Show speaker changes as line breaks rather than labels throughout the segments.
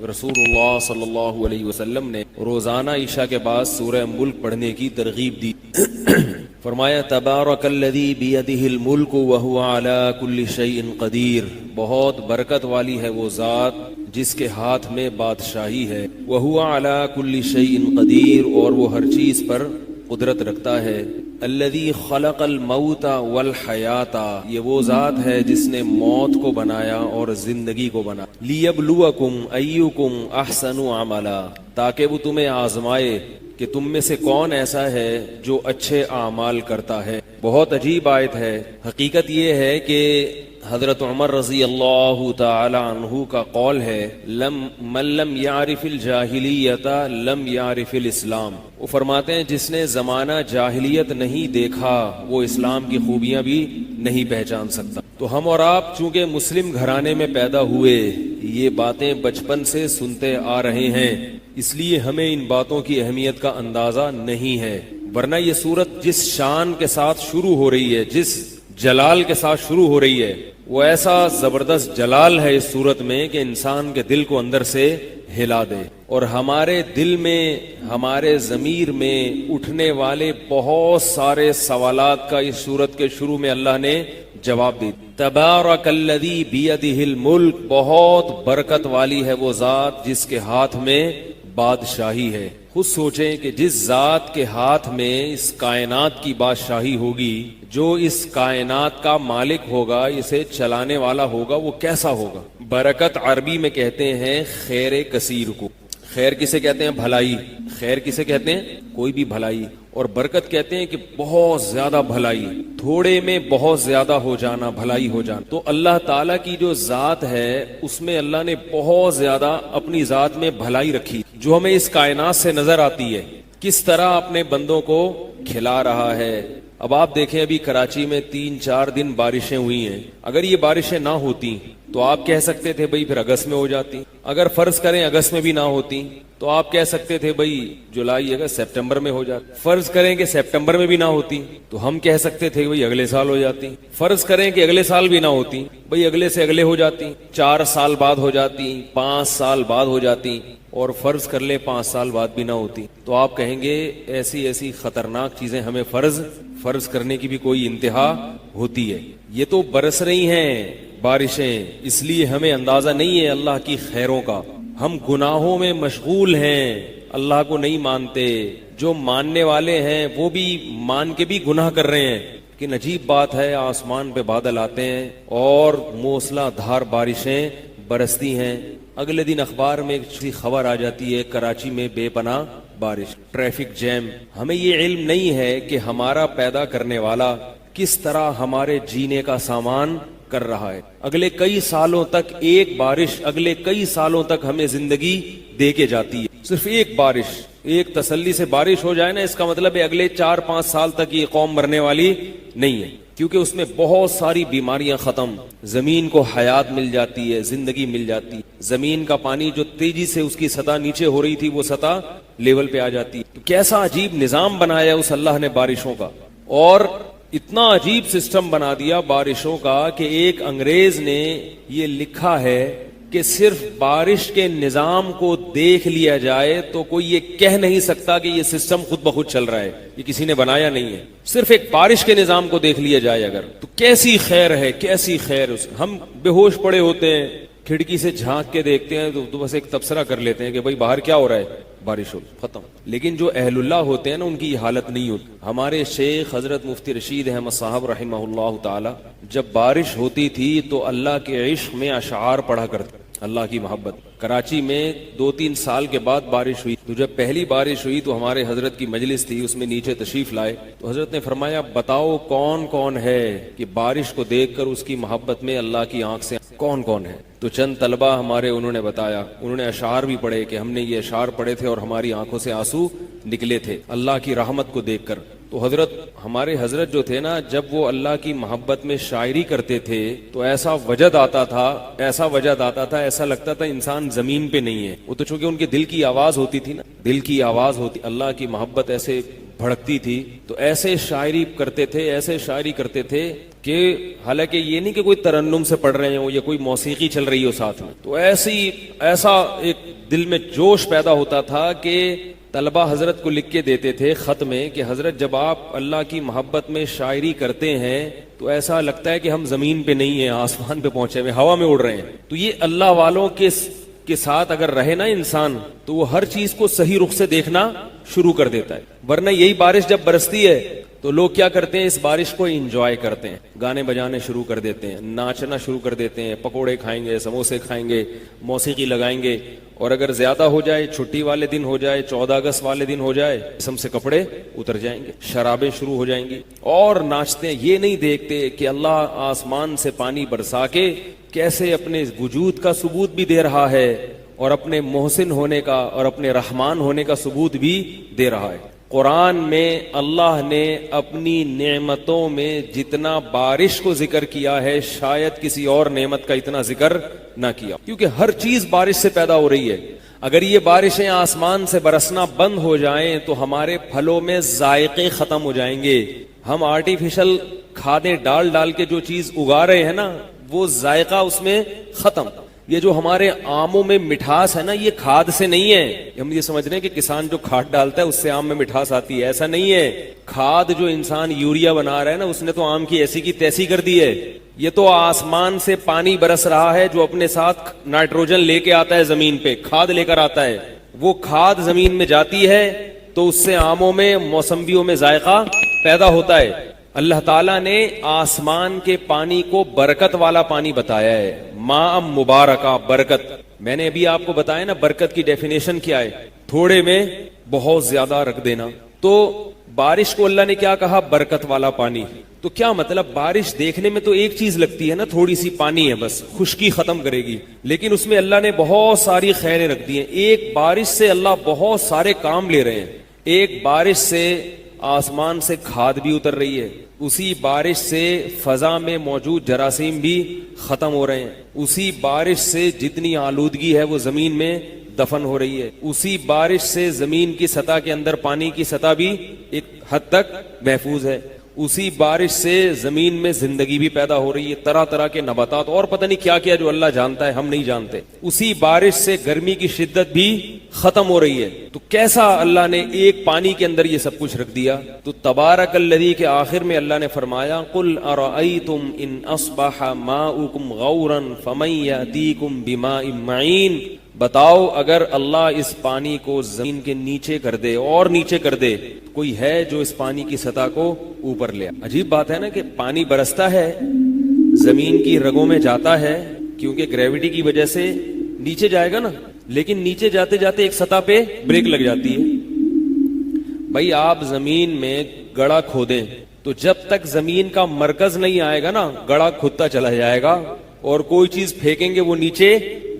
رسول اللہ صلی اللہ علیہ وسلم نے روزانہ عشاء کے بعد سورہ ملک پڑھنے کی ترغیب دی۔ فرمایا تبارک الذی بیدہ الملک وہو علی کل شیء قدیر، بہت برکت والی ہے وہ ذات جس کے ہاتھ میں بادشاہی ہے، وہو علی کل شیء قدیر، اور وہ ہر چیز پر قدرت رکھتا ہے۔ الذی خلق الموت والحیات، یہ وہ ذات ہے جس نے موت کو بنایا اور زندگی کو بنایا۔ لیبلوکم ایکم احسن عملا، تاکہ وہ تمہیں آزمائے کہ تم میں سے کون ایسا ہے جو اچھے اعمال کرتا ہے۔ بہت عجیب آیت ہے۔ حقیقت یہ ہے کہ حضرت عمر رضی اللہ تعالی عنہ کا قول ہے من لم یعرف الجاہلیت لم یعرف الاسلام۔ وہ فرماتے ہیں جس نے زمانہ جاہلیت نہیں دیکھا وہ اسلام کی خوبیاں بھی نہیں پہچان سکتا۔ تو ہم اور آپ چونکہ مسلم گھرانے میں پیدا ہوئے، یہ باتیں بچپن سے سنتے آ رہے ہیں، اس لیے ہمیں ان باتوں کی اہمیت کا اندازہ نہیں ہے، ورنہ یہ سورت جس شان کے ساتھ شروع ہو رہی ہے، جس جلال کے ساتھ شروع ہو رہی ہے، وہ ایسا زبردست جلال ہے اس صورت میں کہ انسان کے دل کو اندر سے ہلا دے، اور ہمارے دل میں، ہمارے ضمیر میں اٹھنے والے بہت سارے سوالات کا اس صورت کے شروع میں اللہ نے جواب دی۔ تبارک الذی بیدہ الملک، بہت برکت والی ہے وہ ذات جس کے ہاتھ میں بادشاہی ہے۔ خود سوچیں کہ جس ذات کے ہاتھ میں اس کائنات کی بادشاہی ہوگی، جو اس کائنات کا مالک ہوگا، اسے چلانے والا ہوگا، وہ کیسا ہوگا۔ برکت عربی میں کہتے ہیں خیر کثیر کو۔ خیر کسے کہتے ہیں؟ بھلائی۔ خیر کسے کہتے ہیں؟ کوئی بھی بھلائی۔ اور برکت کہتے ہیں کہ بہت زیادہ بھلائی، تھوڑے میں بہت زیادہ ہو جانا، بھلائی ہو جانا۔ تو اللہ تعالیٰ کی جو ذات ہے اس میں اللہ نے بہت زیادہ اپنی ذات میں بھلائی رکھی، جو ہمیں اس کائنات سے نظر آتی ہے، کس طرح اپنے بندوں کو کھلا رہا ہے۔ اب آپ دیکھیں ابھی کراچی میں 3-4 دن بارشیں ہوئی ہیں، اگر یہ بارشیں نہ ہوتی تو آپ کہہ سکتے تھے بھئی پھر اگست میں ہو جاتی، اگر فرض کریں اگست میں بھی نہ ہوتی تو آپ کہہ سکتے تھے بھئی جولائی اگست سپٹمبر میں ہو جاتی، فرض کریں کہ سپٹمبر میں بھی نہ ہوتی تو ہم کہہ سکتے تھے بھئی اگلے سال ہو جاتی، فرض کریں کہ اگلے سال بھی نہ ہوتی، بھئی اگلے سے اگلے ہو جاتی، 4 سال بعد ہو جاتی، 5 سال بعد ہو جاتی، اور فرض کر لیں 5 سال بعد بھی نہ ہوتی، تو آپ کہیں گے ایسی ایسی خطرناک چیزیں ہمیں فرض کرنے کی بھی کوئی انتہا ہوتی ہے۔ یہ تو برس رہی ہیں بارشیں، اس لیے ہمیں اندازہ نہیں ہے اللہ کی خیروں کا۔ ہم گناہوں میں مشغول ہیں، اللہ کو نہیں مانتے، جو ماننے والے ہیں وہ بھی مان کے بھی گناہ کر رہے ہیں۔ لیکن عجیب بات ہے، آسمان پہ بادل آتے ہیں اور موسلا دھار بارشیں برستی ہیں، اگلے دن اخبار میں ایک خبر آ جاتی ہے کراچی میں بے پناہ بارش، ٹریفک جیم۔ ہمیں یہ علم نہیں ہے کہ ہمارا پیدا کرنے والا کس طرح ہمارے جینے کا سامان کر رہا ہے۔ اگلے کئی سالوں تک ایک بارش، اگلے کئی سالوں تک ہمیں زندگی دے کے جاتی ہے۔ صرف ایک بارش، ایک تسلی سے بارش ہو جائے نا، اس کا مطلب ہے اگلے 4-5 سال تک یہ قوم مرنے والی نہیں ہے، کیونکہ اس میں بہت ساری بیماریاں ختم، زمین کو حیات مل جاتی ہے، زندگی مل جاتی ہے، زمین کا پانی جو تیزی سے اس کی سطح نیچے ہو رہی تھی وہ سطح لیول پہ آ جاتی ہے۔ تو کیسا عجیب نظام بنایا اس اللہ نے بارشوں کا، اور اتنا عجیب سسٹم بنا دیا بارشوں کا کہ ایک انگریز نے یہ لکھا ہے کہ صرف بارش کے نظام کو دیکھ لیا جائے تو کوئی یہ کہہ نہیں سکتا کہ یہ سسٹم خود بخود چل رہا ہے، یہ کسی نے بنایا نہیں ہے۔ صرف ایک بارش کے نظام کو دیکھ لیا جائے اگر، تو کیسی خیر ہے، کیسی خیر۔ ہم بے ہوش پڑے ہوتے ہیں، کھڑکی سے جھانک کے دیکھتے ہیں تو بس ایک تبصرہ کر لیتے ہیں کہ بھائی باہر کیا ہو رہا ہے، بارش ہو، ختم۔ لیکن جو اہل اللہ ہوتے ہیں نا، ان کی یہ حالت نہیں ہوتی۔ ہمارے شیخ حضرت مفتی رشید احمد صاحب رحمہ اللہ تعالی، جب بارش ہوتی تھی تو اللہ کے عشق میں اشعار پڑھا کرتے، اللہ کی محبت۔ کراچی میں 2-3 سال کے بعد بارش ہوئی، تو جب پہلی بارش ہوئی تو ہمارے حضرت کی مجلس تھی، اس میں نیچے تشریف لائے تو حضرت نے فرمایا بتاؤ کون کون ہے کہ بارش کو دیکھ کر اس کی محبت میں اللہ کی آنکھ سے کون کون ہے۔ تو چند طلبہ ہمارے انہوں نے بتایا، انہوں نے اشعار بھی پڑھے کہ ہم نے یہ اشعار پڑھے تھے اور ہماری آنکھوں سے آنسو نکلے تھے اللہ کی رحمت کو دیکھ کر۔ تو ہمارے حضرت جو تھے نا، جب وہ اللہ کی محبت میں شاعری کرتے تھے تو ایسا وجد آتا تھا، ایسا لگتا تھا انسان زمین پہ نہیں ہے۔ وہ تو چونکہ ان کے دل کی آواز ہوتی تھی نا، دل کی آواز ہوتی، اللہ کی محبت ایسے بھڑکتی تھی، تو ایسے شاعری کرتے تھے کہ حالانکہ یہ نہیں کہ کوئی ترنم سے پڑھ رہے ہوں یا کوئی موسیقی چل رہی ہو ساتھ میں، تو ایسا ایک دل میں جوش پیدا ہوتا تھا کہ طلبہ حضرت کو لکھ کے دیتے تھے خط میں کہ حضرت جب آپ اللہ کی محبت میں شاعری کرتے ہیں تو ایسا لگتا ہے کہ ہم زمین پہ نہیں ہیں، آسمان پہ پہنچے ہوئے، ہوا میں اڑ رہے ہیں. تو یہ اللہ والوں کے ساتھ اگر رہے نا انسان تو وہ ہر چیز کو صحیح رخ سے دیکھنا شروع کر دیتا ہے. ورنہ یہی بارش جب برستی ہے تو لوگ کیا کرتے ہیں، اس بارش کو انجوائے کرتے ہیں، گانے بجانے شروع کر دیتے ہیں، ناچنا شروع کر دیتے ہیں، پکوڑے کھائیں گے، سموسے کھائیں گے، موسیقی لگائیں گے، اور اگر زیادہ ہو جائے، چھٹی والے دن ہو جائے، 14 اگست والے دن ہو جائے، جسم سے کپڑے اتر جائیں گے، شرابیں شروع ہو جائیں گی اور ناچتے ہیں. یہ نہیں دیکھتے کہ اللہ آسمان سے پانی برسا کے کیسے اپنے وجود کا ثبوت بھی دے رہا ہے اور اپنے محسن ہونے کا اور اپنے رحمان ہونے کا ثبوت بھی دے رہا ہے. قرآن میں اللہ نے اپنی نعمتوں میں جتنا بارش کو ذکر کیا ہے شاید کسی اور نعمت کا اتنا ذکر نہ کیا، کیونکہ ہر چیز بارش سے پیدا ہو رہی ہے. اگر یہ بارشیں آسمان سے برسنا بند ہو جائیں تو ہمارے پھلوں میں ذائقے ختم ہو جائیں گے. ہم آرٹیفیشل کھادیں ڈال ڈال کے جو چیز اگا رہے ہیں نا وہ ذائقہ اس میں ختم. یہ جو ہمارے آموں میں مٹھاس ہے نا یہ کھاد سے نہیں ہے. ہم یہ سمجھ رہے ہیں کہ کسان جو کھاد ڈالتا ہے اس سے آم میں مٹھاس آتی ہے، ایسا نہیں ہے. کھاد جو انسان یوریا بنا رہا ہے نا اس نے تو آم کی ایسی کی تیسی کر دی ہے. یہ تو آسمان سے پانی برس رہا ہے جو اپنے ساتھ نائٹروجن لے کے آتا ہے زمین پہ، کھاد لے کر آتا ہے. وہ کھاد زمین میں جاتی ہے تو اس سے آموں میں موسمبیوں میں ذائقہ پیدا ہوتا ہے. اللہ تعالیٰ نے آسمان کے پانی کو برکت والا پانی بتایا ہے، ماء مبارکہ، برکت. میں نے ابھی آپ کو بتایا نا برکت کی ڈیفینیشن کیا ہے، تھوڑے میں بہت زیادہ رکھ دینا. تو بارش کو اللہ نے کیا کہا، برکت والا پانی. تو کیا مطلب، بارش دیکھنے میں تو ایک چیز لگتی ہے نا، تھوڑی سی پانی ہے بس، خشکی ختم کرے گی، لیکن اس میں اللہ نے بہت ساری خیریں رکھ دی ہیں. ایک بارش سے اللہ بہت سارے کام لے رہے ہیں. ایک بارش سے آسمان سے کھاد بھی اتر رہی ہے، اسی بارش سے فضا میں موجود جراثیم بھی ختم ہو رہے ہیں، اسی بارش سے جتنی آلودگی ہے وہ زمین میں دفن ہو رہی ہے، اسی بارش سے زمین کی سطح کے اندر پانی کی سطح بھی ایک حد تک محفوظ ہے، اسی بارش سے زمین میں زندگی بھی پیدا ہو رہی ہے، طرح طرح کے نباتات اور پتہ نہیں کیا کیا جو اللہ جانتا ہے ہم نہیں جانتے. اسی بارش سے گرمی کی شدت بھی ختم ہو رہی ہے. تو کیسا اللہ نے ایک پانی کے اندر یہ سب کچھ رکھ دیا. تو تبارک الذی کے آخر میں اللہ نے فرمایا قل ارأیتم ان اصبح ماؤکم غورا فمن یأتیکم بماء معین، بتاؤ اگر اللہ اس پانی کو زمین کے نیچے کر دے اور نیچے کر دے، کوئی ہے جو اس پانی کی سطح کو اوپر لے. عجیب بات ہے نا کہ پانی برستا ہے، زمین کی رگوں میں جاتا ہے کیونکہ گریوٹی کی وجہ سے نیچے جائے گا نا، لیکن نیچے جاتے جاتے ایک سطح پہ بریک لگ جاتی ہے. بھائی آپ زمین میں گڑھا کھودیں تو جب تک زمین کا مرکز نہیں آئے گا نا گڑھا کھودتا چلا جائے گا، اور کوئی چیز پھینکیں گے وہ نیچے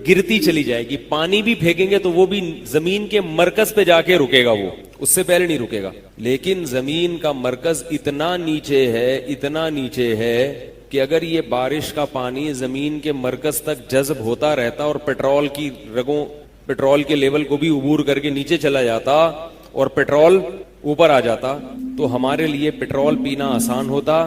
گرتی چلی جائے گی. پانی بھی پھینکیں گے تو وہ بھی زمین کے مرکز پہ جا کے رکے گا، وہ اس سے پہلے نہیں رکے گا. لیکن زمین کا مرکز اتنا نیچے ہے، اتنا نیچے ہے کہ اگر یہ بارش کا پانی زمین کے مرکز تک جذب ہوتا رہتا اور پیٹرول کی رگوں، پیٹرول کے لیول کو بھی عبور کر کے نیچے چلا جاتا اور پیٹرول اوپر آ جاتا تو ہمارے لیے پیٹرول پینا آسان ہوتا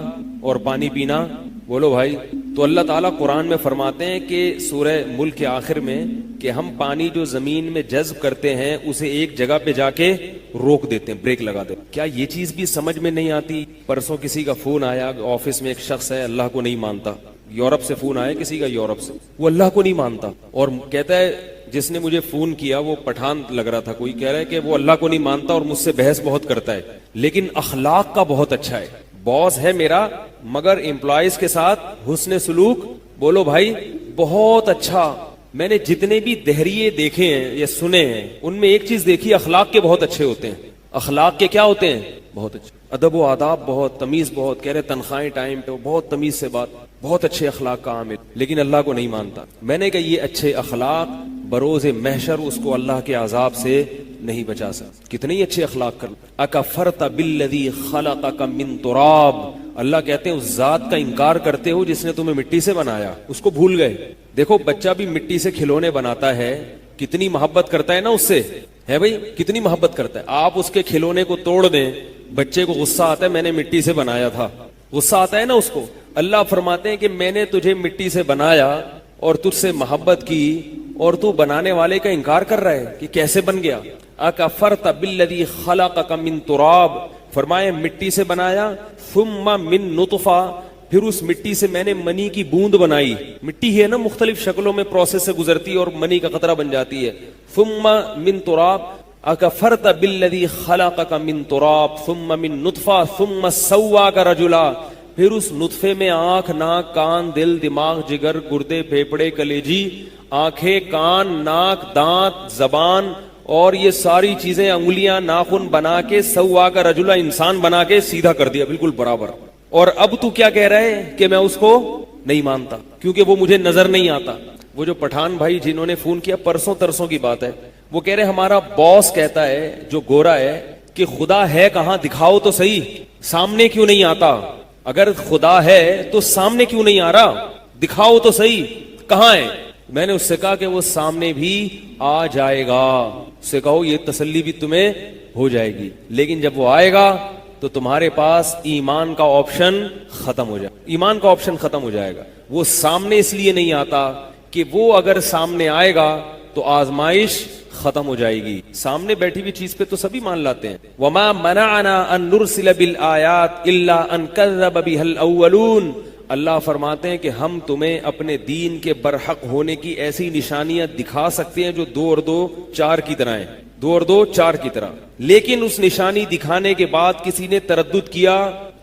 اور پانی پینا، بولو بھائی. تو اللہ تعالیٰ قرآن میں فرماتے ہیں کہ سورہ ملک کے آخر میں کہ ہم پانی جو زمین میں جذب کرتے ہیں اسے ایک جگہ پہ جا کے روک دیتے ہیں، بریک لگا دیتے ہیں. کیا یہ چیز بھی سمجھ میں نہیں آتی؟ پرسوں کسی کا فون آیا، آفس میں ایک شخص ہے اللہ کو نہیں مانتا، یورپ سے فون آیا کسی کا، یورپ سے، وہ اللہ کو نہیں مانتا اور کہتا ہے جس نے مجھے فون کیا وہ پٹھان لگ رہا تھا، کوئی کہہ رہا ہے کہ وہ اللہ کو نہیں مانتا اور مجھ سے بحث بہت کرتا ہے لیکن اخلاق کا بہت اچھا ہے، باس ہے میرا مگر امپلائیز کے ساتھ حسن سلوک، بولو بھائی بہت اچھا. میں نے جتنے بھی دہریے دیکھے ہیں یا سنے ہیں ان میں ایک چیز دیکھی، اخلاق کے بہت اچھے ہوتے ہیں. اخلاق کے کیا ہوتے ہیں؟ بہت اچھے، ادب و آداب بہت، تمیز بہت، کہہ رہے تنخواہیں ٹائم پہ، بہت تمیز سے بات، بہت اچھے اخلاق کا عامل، لیکن اللہ کو نہیں مانتا. میں نے کہا یہ اچھے اخلاق بروز محشر اس کو اللہ کے عذاب سے نہیں بچا سکتا. کتنے ہی اچھے اخلاق کر. اکفرت بالذی خلقک من تراب، اللہ کہتے ہیں اس ذات کا انکار کرتے ہو جس نے تمہیں مٹی سے بنایا، اس کو بھول گئے. دیکھو بچہ بھی مٹی سے کھلونے بناتا ہے، کتنی محبت کرتا ہے نا اس سے، ہے بھائی کتنی محبت کرتا ہے. آپ اس کے کھلونے کو توڑ دیں، بچے کو غصہ آتا ہے میں نے مٹی سے بنایا تھا، غصہ آتا ہے نا اس کو. اللہ فرماتے ہیں کہ میں نے تجھے مٹی سے بنایا اور تجھ سے محبت کی اور تو بنانے والے کا انکار کر رہا ہے کہ کیسے بن گیا. اکفرت بالذی خلقک من تراب, فرمایا مٹی سے بنایا, ثم من نطفہ, پھر اس مٹی سے میں نے منی کی بوند بنائی. مٹی ہے نا مختلف شکلوں میں پروسیس سے گزرتی ہے اور منی کا قطرہ بن جاتی ہے. ثم من تراب اکفرت بالذی خلقک من تراب ثم من نطفہ ثم سواک رجلا, پھر اس نطفے میں آنکھ, ناک, کان, دل, دماغ, جگر, گردے, پھیپڑے, کلیجی, آنکھیں, کان, ناک, دانت, زبان اور یہ ساری چیزیں, انگلیاں, ناخن بنا کے سواک رجلا, انسان بنا کے سیدھا کر دیا بالکل برابر. اور اب تو کیا کہہ رہا ہے کہ میں اس کو نہیں مانتا کیونکہ وہ مجھے نظر نہیں آتا. وہ جو پٹھان بھائی جنہوں نے فون کیا, پرسوں ترسوں کی بات ہے, وہ کہہ رہے ہمارا باس کہتا ہے جو گورا ہے کہ خدا ہے کہاں, دکھاؤ تو صحیح, سامنے کیوں نہیں آتا؟ اگر خدا ہے تو سامنے کیوں نہیں آ رہا؟ دکھاؤ تو صحیح کہاں ہے. میں نے اس سے کہا کہ وہ سامنے بھی آ جائے گا. اس سے کہو یہ تسلی بھی تمہیں ہو جائے گی, لیکن جب وہ آئے گا تو تمہارے پاس ایمان کا آپشن ختم ہو جائے, ایمان کا آپشن ختم ہو جائے گا. وہ سامنے اس لیے نہیں آتا کہ وہ اگر سامنے آئے گا تو آزمائش ختم ہو جائے گی. سامنے بیٹھی ہوئی چیز پہ تو سبھی مان لاتے ہیں. وما منعنا ان نرسل بالآیات الا ان کذب بها الاولون, اللہ فرماتے ہیں کہ ہم تمہیں اپنے دین کے برحق ہونے کی ایسی نشانیاں دکھا سکتے ہیں جو 2 اور 2 4 کی طرح ہیں, 2 اور 2 4 کی طرح, لیکن اس نشانی دکھانے کے بعد کسی نے تردد کیا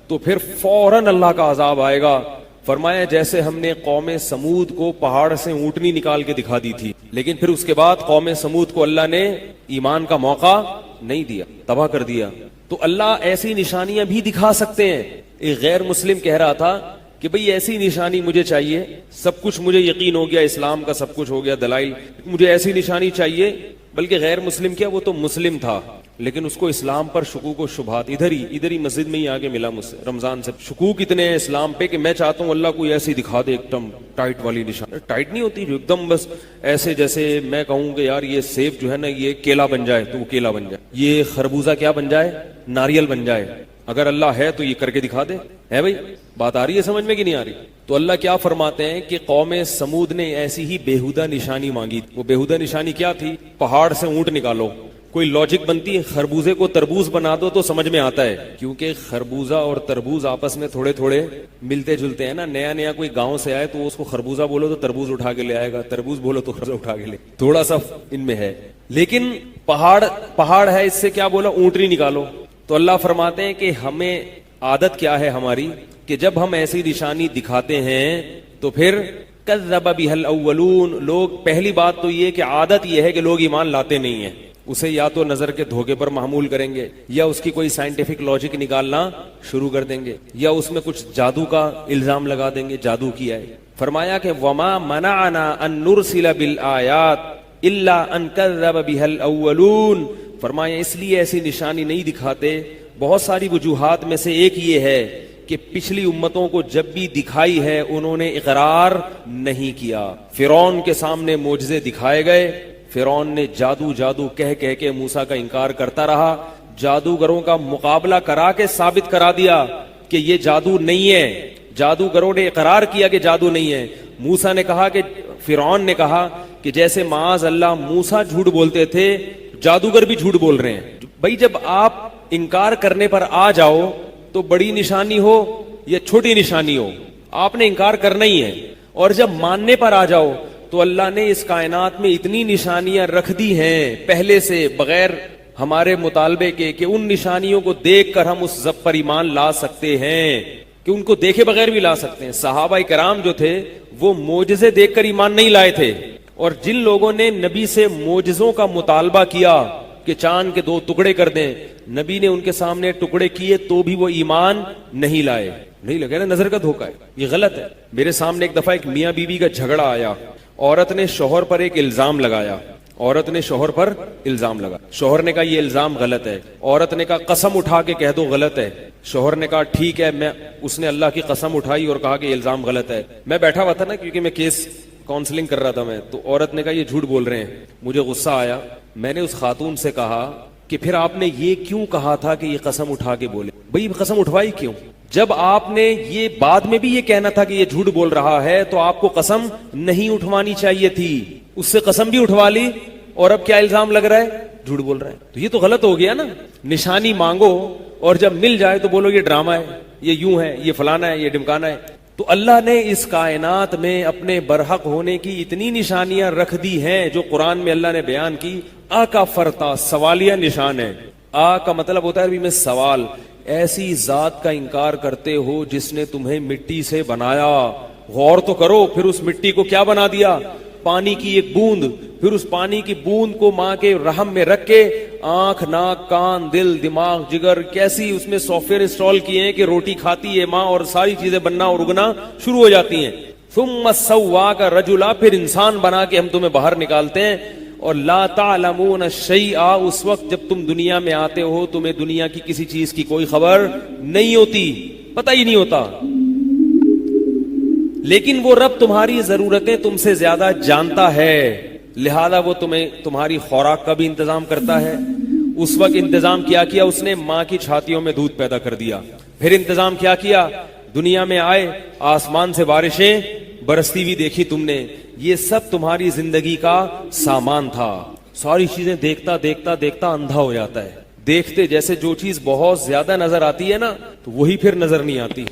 تو پھر فوراً اللہ کا عذاب آئے گا. فرمایا جیسے ہم نے قوم سمود کو پہاڑ سے اونٹنی نکال کے دکھا دی تھی, لیکن پھر اس کے بعد قوم سمود کو اللہ نے ایمان کا موقع نہیں دیا, تباہ کر دیا. تو اللہ ایسی نشانیاں بھی دکھا سکتے ہیں. ایک غیر مسلم کہہ رہا تھا کہ بھئی ایسی نشانی مجھے چاہیے, سب کچھ مجھے یقین ہو گیا, اسلام کا سب کچھ ہو گیا, دلائل, مجھے ایسی نشانی چاہیے. بلکہ غیر مسلم کیا, وہ تو مسلم تھا لیکن اس کو اسلام پر شکوک و شبہات, ادھر ہی مسجد میں ہی آگے ملا مجھ سے رمضان سے, شکوک اتنے ہیں اسلام پہ کہ میں چاہتا ہوں اللہ کوئی ایسی دکھا دے ایک دم ٹائٹ والی نشانی. ٹائٹ نہیں ہوتی جو ایک دم بس ایسے, جیسے میں کہوں کہ یار یہ سیب جو ہے نا یہ کیلا بن جائے تو وہ کیلا بن جائے, یہ خربوزہ کیا بن جائے, ناریل بن جائے. اگر اللہ ہے تو یہ کر کے دکھا دے. ہے بھائی بات آ رہی ہے سمجھ میں کہ نہیں آ رہی؟ تو اللہ کیا فرماتے ہیں کہ قوم سمود نے ایسی ہی بےہودہ نشانی مانگی. وہ بےہودہ نشانی کیا تھی؟ پہاڑ سے اونٹ نکالو. کوئی لاجک بنتی ہے؟ خربوزے کو تربوز بنا دو تو سمجھ میں آتا ہے, کیونکہ خربوزہ اور تربوز آپس میں تھوڑے تھوڑے ملتے جلتے ہیں نا. نیا کوئی گاؤں سے آئے تو اس کو خربوزہ بولو تو تربوز اٹھا کے لے آئے گا, تربوز بولو تو خربوزہ اٹھا کے لے, تھوڑا سا ان میں ہے. لیکن پہاڑ ہے, اس سے کیا بولا, اونٹنی نکالو. تو اللہ فرماتے ہیں کہ ہمیں عادت کیا ہے ہماری کہ جب ہم ایسی نشانی دکھاتے ہیں تو پھر کذب بها الاولون, لوگ, پہلی بات تو یہ کہ عادت یہ ہے کہ لوگ ایمان لاتے نہیں ہیں, اسے یا تو نظر کے دھوکے پر محمول کریں گے, یا اس کی کوئی سائنٹیفک لاجک نکالنا شروع کر دیں گے, یا اس میں کچھ جادو کا الزام لگا دیں گے, جادو کیا ہے. فرمایا کہ وما منعنا ان نرسل بالآیات الا ان کذب بها الاولون, فرمایا اس لیے ایسی نشانی نہیں دکھاتے, بہت ساری وجوہات میں سے ایک یہ ہے کہ پچھلی امتوں کو جب بھی دکھائی ہے انہوں نے اقرار نہیں کیا. فرعون کے سامنے معجزے دکھائے گئے, فرعون نے جادو کہہ کے موسیٰ کا انکار کرتا رہا, جادوگروں کا مقابلہ کرا کے ثابت کرا دیا کہ یہ جادو نہیں ہے. جادوگروں نے اقرار کیا کہ جادو نہیں ہے. موسیٰ نے کہا کہ, فرعون نے کہا کہ جیسے معاذ اللہ موسیٰ جھوٹ بولتے تھے جادوگر بھی جھوٹ بول رہے ہیں. بھائی جب آپ انکار کرنے پر آ جاؤ تو بڑی نشانی ہو یا چھوٹی نشانی ہو آپ نے انکار کرنا ہی ہے, اور جب ماننے پر آ جاؤ تو اللہ نے اس کائنات میں اتنی نشانیاں رکھ دی ہیں پہلے سے بغیر ہمارے مطالبے کے کہ ان نشانیوں کو دیکھ کر ہم اس ضبط پر ایمان لا سکتے ہیں, کہ ان کو دیکھے بغیر بھی لا سکتے ہیں. صحابہ کرام جو تھے وہ معجزے دیکھ کر ایمان نہیں لائے تھے, اور جن لوگوں نے نبی سے معجزوں کا مطالبہ کیا کہ چاند کے 2 ٹکڑے کر دیں, نبی نے ان کے سامنے ٹکڑے کیے تو بھی وہ ایمان نہیں لائے. نہیں لگا نا, نظر کا دھوکہ ہے, یہ غلط ہے. میرے سامنے ایک دفعہ ایک میاں بیوی کا جھگڑا آیا, عورت نے شوہر پر ایک الزام لگایا, شوہر نے کہا یہ الزام غلط ہے, عورت نے کہا قسم اٹھا کے کہہ دو غلط ہے. شوہر نے کہا ٹھیک ہے, اس نے اللہ کی قسم اٹھائی اور کہا کہ یہ الزام غلط ہے. میں بیٹھا ہوا تھا نا, کیونکہ میں کیس کاؤنسلنگ کر رہا تھا میں, تو عورت نے کہا یہ جھوٹ بول رہے ہیں. مجھے غصہ آیا, میں نے اس خاتون سے کہا کہ پھر آپ نے یہ کیوں کہا تھا کہ یہ قسم اٹھا کے بولے؟ بھئی قسم اٹھوائی کیوں؟ جب آپ نے یہ بعد میں بھی یہ کہنا تھا کہ یہ جھوٹ بول رہا ہے تو آپ کو قسم نہیں اٹھوانی چاہیے تھی. اس سے قسم بھی اٹھوا لی اور اب کیا الزام لگ رہا ہے؟ جھوٹ بول رہا ہے. تو یہ تو غلط ہو گیا نا. نشانی مانگو اور جب مل جائے تو بولو یہ ڈرامہ ہے, یہ یوں ہے, یہ فلانا ہے, یہ ڈمکانا ہے. تو اللہ نے اس کائنات میں اپنے برحق ہونے کی اتنی نشانیاں رکھ دی ہیں جو قرآن میں اللہ نے بیان کی. آ کا فرتا سوالیہ نشان ہے. آ کا مطلب ہوتا ہے عربی میں سوال. ایسی ذات کا انکار کرتے ہو جس نے تمہیں مٹی سے بنایا. غور تو کرو, پھر اس مٹی کو کیا بنا دیا؟ پانی کی ایک بوند. پھر اس پانی کی بوند کو ماں کے رحم میں رکھ کے آنکھ, ناک, کان, دل, دماغ, جگر, کیسی اس میں سافٹ ویئر انسٹال کیے ہیں کہ روٹی کھاتی ہے ماں اور ساری چیزیں بننا اور اگنا شروع ہو جاتی ہیں. ثم سواک رجلا, پھر انسان بنا کے ہم تمہیں باہر نکالتے ہیں. اور لا تعلمون شیئا, اس وقت جب تم دنیا میں آتے ہو تمہیں دنیا کی کسی چیز کی کوئی خبر نہیں ہوتی, پتہ ہی نہیں ہوتا. لیکن وہ رب تمہاری ضرورتیں تم سے زیادہ جانتا ہے, لہذا وہ تمہیں تمہاری خوراک کا بھی انتظام کرتا ہے. اس وقت انتظام کیا اس نے ماں کی چھاتیوں میں دودھ پیدا کر دیا. پھر انتظام کیا دنیا میں آئے, آسمان سے بارشیں برستی ہوئی دیکھی تم نے. یہ سب تمہاری زندگی کا سامان تھا. ساری چیزیں دیکھتا دیکھتا دیکھتا اندھا ہو جاتا ہے. دیکھتے جیسے جو چیز بہت زیادہ نظر آتی ہے نا تو وہی پھر نظر نہیں آتی.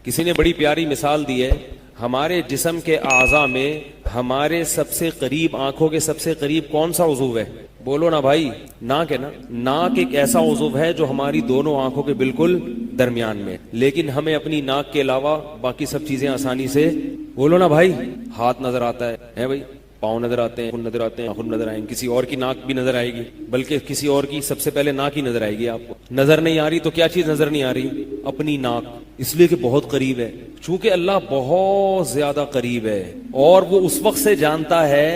کسی نے بڑی پیاری مثال دی ہے, ہمارے جسم کے اعضاء میں ہمارے سب سے قریب, آنکھوں کے سب سے قریب کون سا عضو ہے؟ بولو نا بھائی, ناک ہے نا. ناک ایک ایسا عضو ہے جو ہماری دونوں آنکھوں کے بالکل درمیان میں, لیکن ہمیں اپنی ناک کے علاوہ باقی سب چیزیں آسانی سے, بولو نا بھائی, ہاتھ نظر آتا ہے بھائی, پاؤں نظر آتے ہیں, نظر آتے ہیں, نظر آئیں گے, کسی اور کی ناک بھی نظر آئے گی, بلکہ کسی اور کی سب سے پہلے ناک ہی نظر آئے گی. آپ کو نظر نہیں آ رہی تو کیا چیز نظر نہیں آ رہی؟ اپنی ناک, اس لیے کہ بہت قریب ہے. چونکہ اللہ بہت زیادہ قریب ہے اور وہ اس وقت سے جانتا ہے,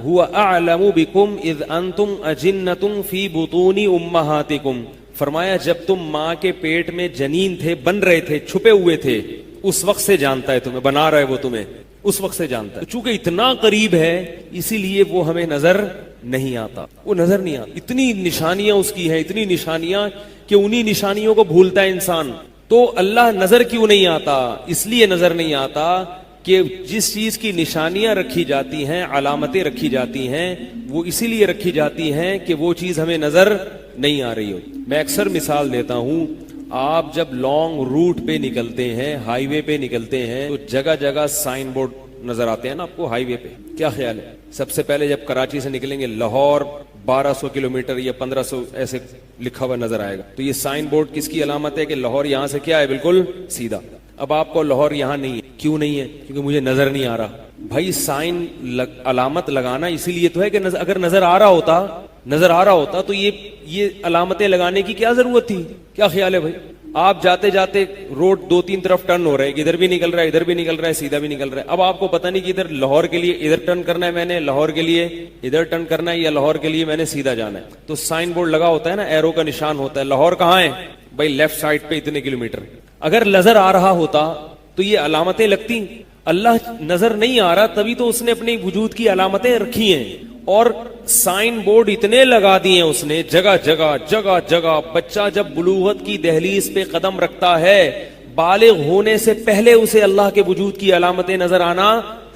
هو اعلم بكم اذ انتم اجنۃ فی بطون امہاتکم. فرمایا جب تم ماں کے پیٹ میں جنین تھے, بن رہے تھے, چھپے ہوئے تھے, اس وقت سے جانتا ہے تمہیں, بنا رہا ہے وہ تمہیں, اس وقت سے جانتا ہے. چونکہ اتنا قریب ہے اسی لیے وہ ہمیں نظر نہیں آتا, وہ نظر نہیں آتا. اتنی نشانیاں اس کی ہیں, اتنی نشانیاں کہ انہی نشانیوں کو بھولتا ہے انسان. تو اللہ نظر کیوں نہیں آتا؟ اس لیے نظر نہیں آتا کہ جس چیز کی نشانیاں رکھی جاتی ہیں, علامتیں رکھی جاتی ہیں, وہ اسی لیے رکھی جاتی ہیں کہ وہ چیز ہمیں نظر نہیں آ رہی ہو. میں اکثر مثال دیتا ہوں, آپ جب لانگ روٹ پہ نکلتے ہیں, ہائی وے پہ نکلتے ہیں, تو جگہ جگہ سائن بورڈ نظر آتے ہیں نا آپ کو ہائی وے پہ. کیا خیال ہے؟ سب سے پہلے جب کراچی سے نکلیں گے لاہور 1200 کلومیٹر یا 1500 ایسے لکھا ہوا نظر آئے گا. تو یہ سائن بورڈ کس کی علامت ہے کہ لاہور یہاں سے کیا ہے, بالکل سیدھا. اب آپ کو لاہور یہاں نہیں ہے, کیوں نہیں ہے؟ کیونکہ مجھے نظر نہیں آ رہا. بھائی سائن علامت لگانا اسی لیے تو ہے کہ اگر نظر آ رہا ہوتا تو یہ علامتیں لگانے کی کیا ضرورت تھی؟ کیا خیال ہے بھائی؟ آپ جاتے جاتے روڈ 2-3 طرف ٹرن ہو رہے ہیں, ادھر بھی نکل رہا ہے, ادھر بھی نکل رہا ہے, سیدھا بھی نکل رہا ہے. اب آپ کو پتہ نہیں کہ ادھر لاہور کے لیے ادھر ٹرن کرنا ہے, میں نے لاہور کے لیے ادھر ٹرن کرنا ہے, یا لاہور کے لیے میں نے سیدھا جانا ہے. تو سائن بورڈ لگا ہوتا ہے نا, ایرو کا نشان ہوتا ہے, لاہور کہاں ہے بھائی؟ لیفٹ سائڈ پہ اتنے کلومیٹر. اگر نظر آ رہا ہوتا تو یہ علامتیں لگتی. اللہ نظر نہیں آ رہا تبھی تو اس نے اپنے وجود کی علامتیں رکھی ہیں, اور سائن بورڈ اتنے لگا دیے ہیں اس نے جگہ جگہ. بچہ جب بلوغت کی دہلیز پہ قدم رکھتا ہے, بالغ ہونے سے پہلے اسے اللہ کے وجود کی علامتیں نظر آنا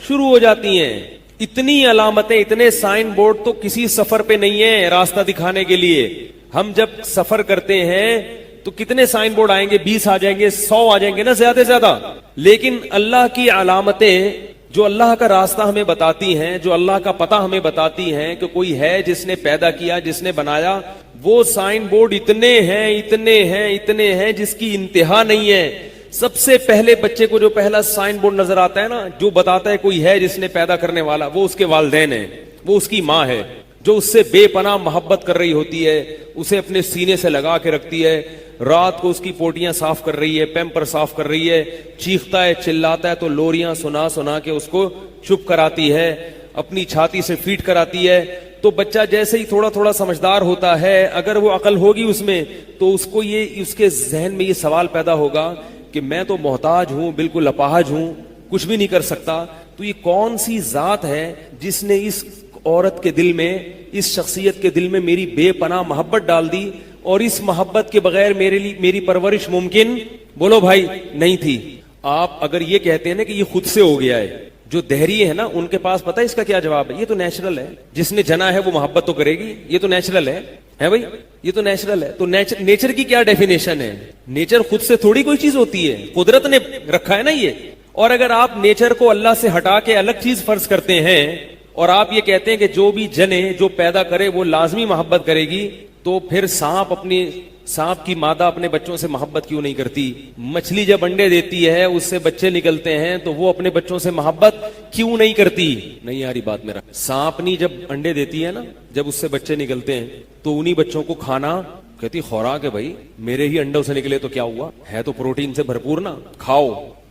شروع ہو جاتی ہیں. اتنی علامتیں, اتنے سائن بورڈ تو کسی سفر پہ نہیں ہے راستہ دکھانے کے لیے. ہم جب سفر کرتے ہیں تو کتنے سائن بورڈ آئیں گے؟ 20 آ جائیں گے, 100 آ جائیں گے نا, زیادہ سے زیادہ. لیکن اللہ کی علامتیں جو اللہ کا راستہ ہمیں بتاتی ہیں, جو اللہ کا پتہ ہمیں بتاتی ہیں کہ کوئی ہے جس نے پیدا کیا, جس نے بنایا, وہ سائن بورڈ اتنے ہیں جس کی انتہا نہیں ہے. سب سے پہلے بچے کو جو پہلا سائن بورڈ نظر آتا ہے نا, جو بتاتا ہے کوئی ہے جس نے پیدا کرنے والا, وہ اس کے والدین ہیں, وہ اس کی ماں ہے, جو اس سے بے پناہ محبت کر رہی ہوتی ہے, اسے اپنے سینے سے لگا کے رکھتی ہے, رات کو اس کی پوٹیاں صاف کر رہی ہے, پیمپر صاف کر رہی ہے, چیختا ہے, چلاتا ہے تو لوریاں سنا کے اس کو چپ کراتی ہے, اپنی چھاتی سے فیڈ کراتی ہے. تو بچہ جیسے ہی تھوڑا سمجھدار ہوتا ہے, اگر وہ عقل ہوگی اس میں, تو اس کو اس کے ذہن میں یہ سوال پیدا ہوگا کہ میں تو محتاج ہوں, بالکل اپاہج ہوں, کچھ بھی نہیں کر سکتا. تو یہ کون سی ذات ہے جس نے اس عورت کے دل میں, اس شخصیت کے دل میں میری بے پناہ محبت ڈال دی, اور اس محبت کے بغیر میری پرورش ممکن, بولو بھائی, نہیں تھی. آپ اگر یہ کہتے ہیں نا کہ یہ خود سے ہو گیا ہے, جو دہریے ہیں نا ان کے پاس پتہ ہے اس کا کیا جواب ہے؟ یہ تو نیچرل ہے، جس نے جنا ہے وہ محبت تو کرے گی، یہ تو نیچرل ہے بھائی، یہ تو نیچرل ہے۔ تو نیچر کی کیا ڈیفینیشن ہے؟ نیچر خود سے تھوڑی کوئی چیز ہوتی ہے، قدرت نے رکھا ہے نا یہ۔ اور اگر آپ نیچر کو اللہ سے ہٹا کے الگ چیز فرض کرتے ہیں اور آپ یہ کہتے ہیں کہ جو بھی جنے، جو پیدا کرے وہ لازمی محبت کرے گی، تو پھر سانپ کی مادہ اپنے بچوں سے محبت کیوں نہیں کرتی؟ مچھلی جب انڈے دیتی ہے اس سے بچے نکلتے ہیں تو وہ اپنے بچوں سے محبت کیوں نہیں کرتی؟ نہیں یاری بات میرا، سانپنی جب انڈے دیتی ہے نا، جب اس سے بچے نکلتے ہیں تو انہی بچوں کو کھانا کہتی خوراک ہے بھائی، میرے ہی انڈوں سے نکلے تو کیا ہوا، ہے تو پروٹین سے بھرپور نا، کھاؤ۔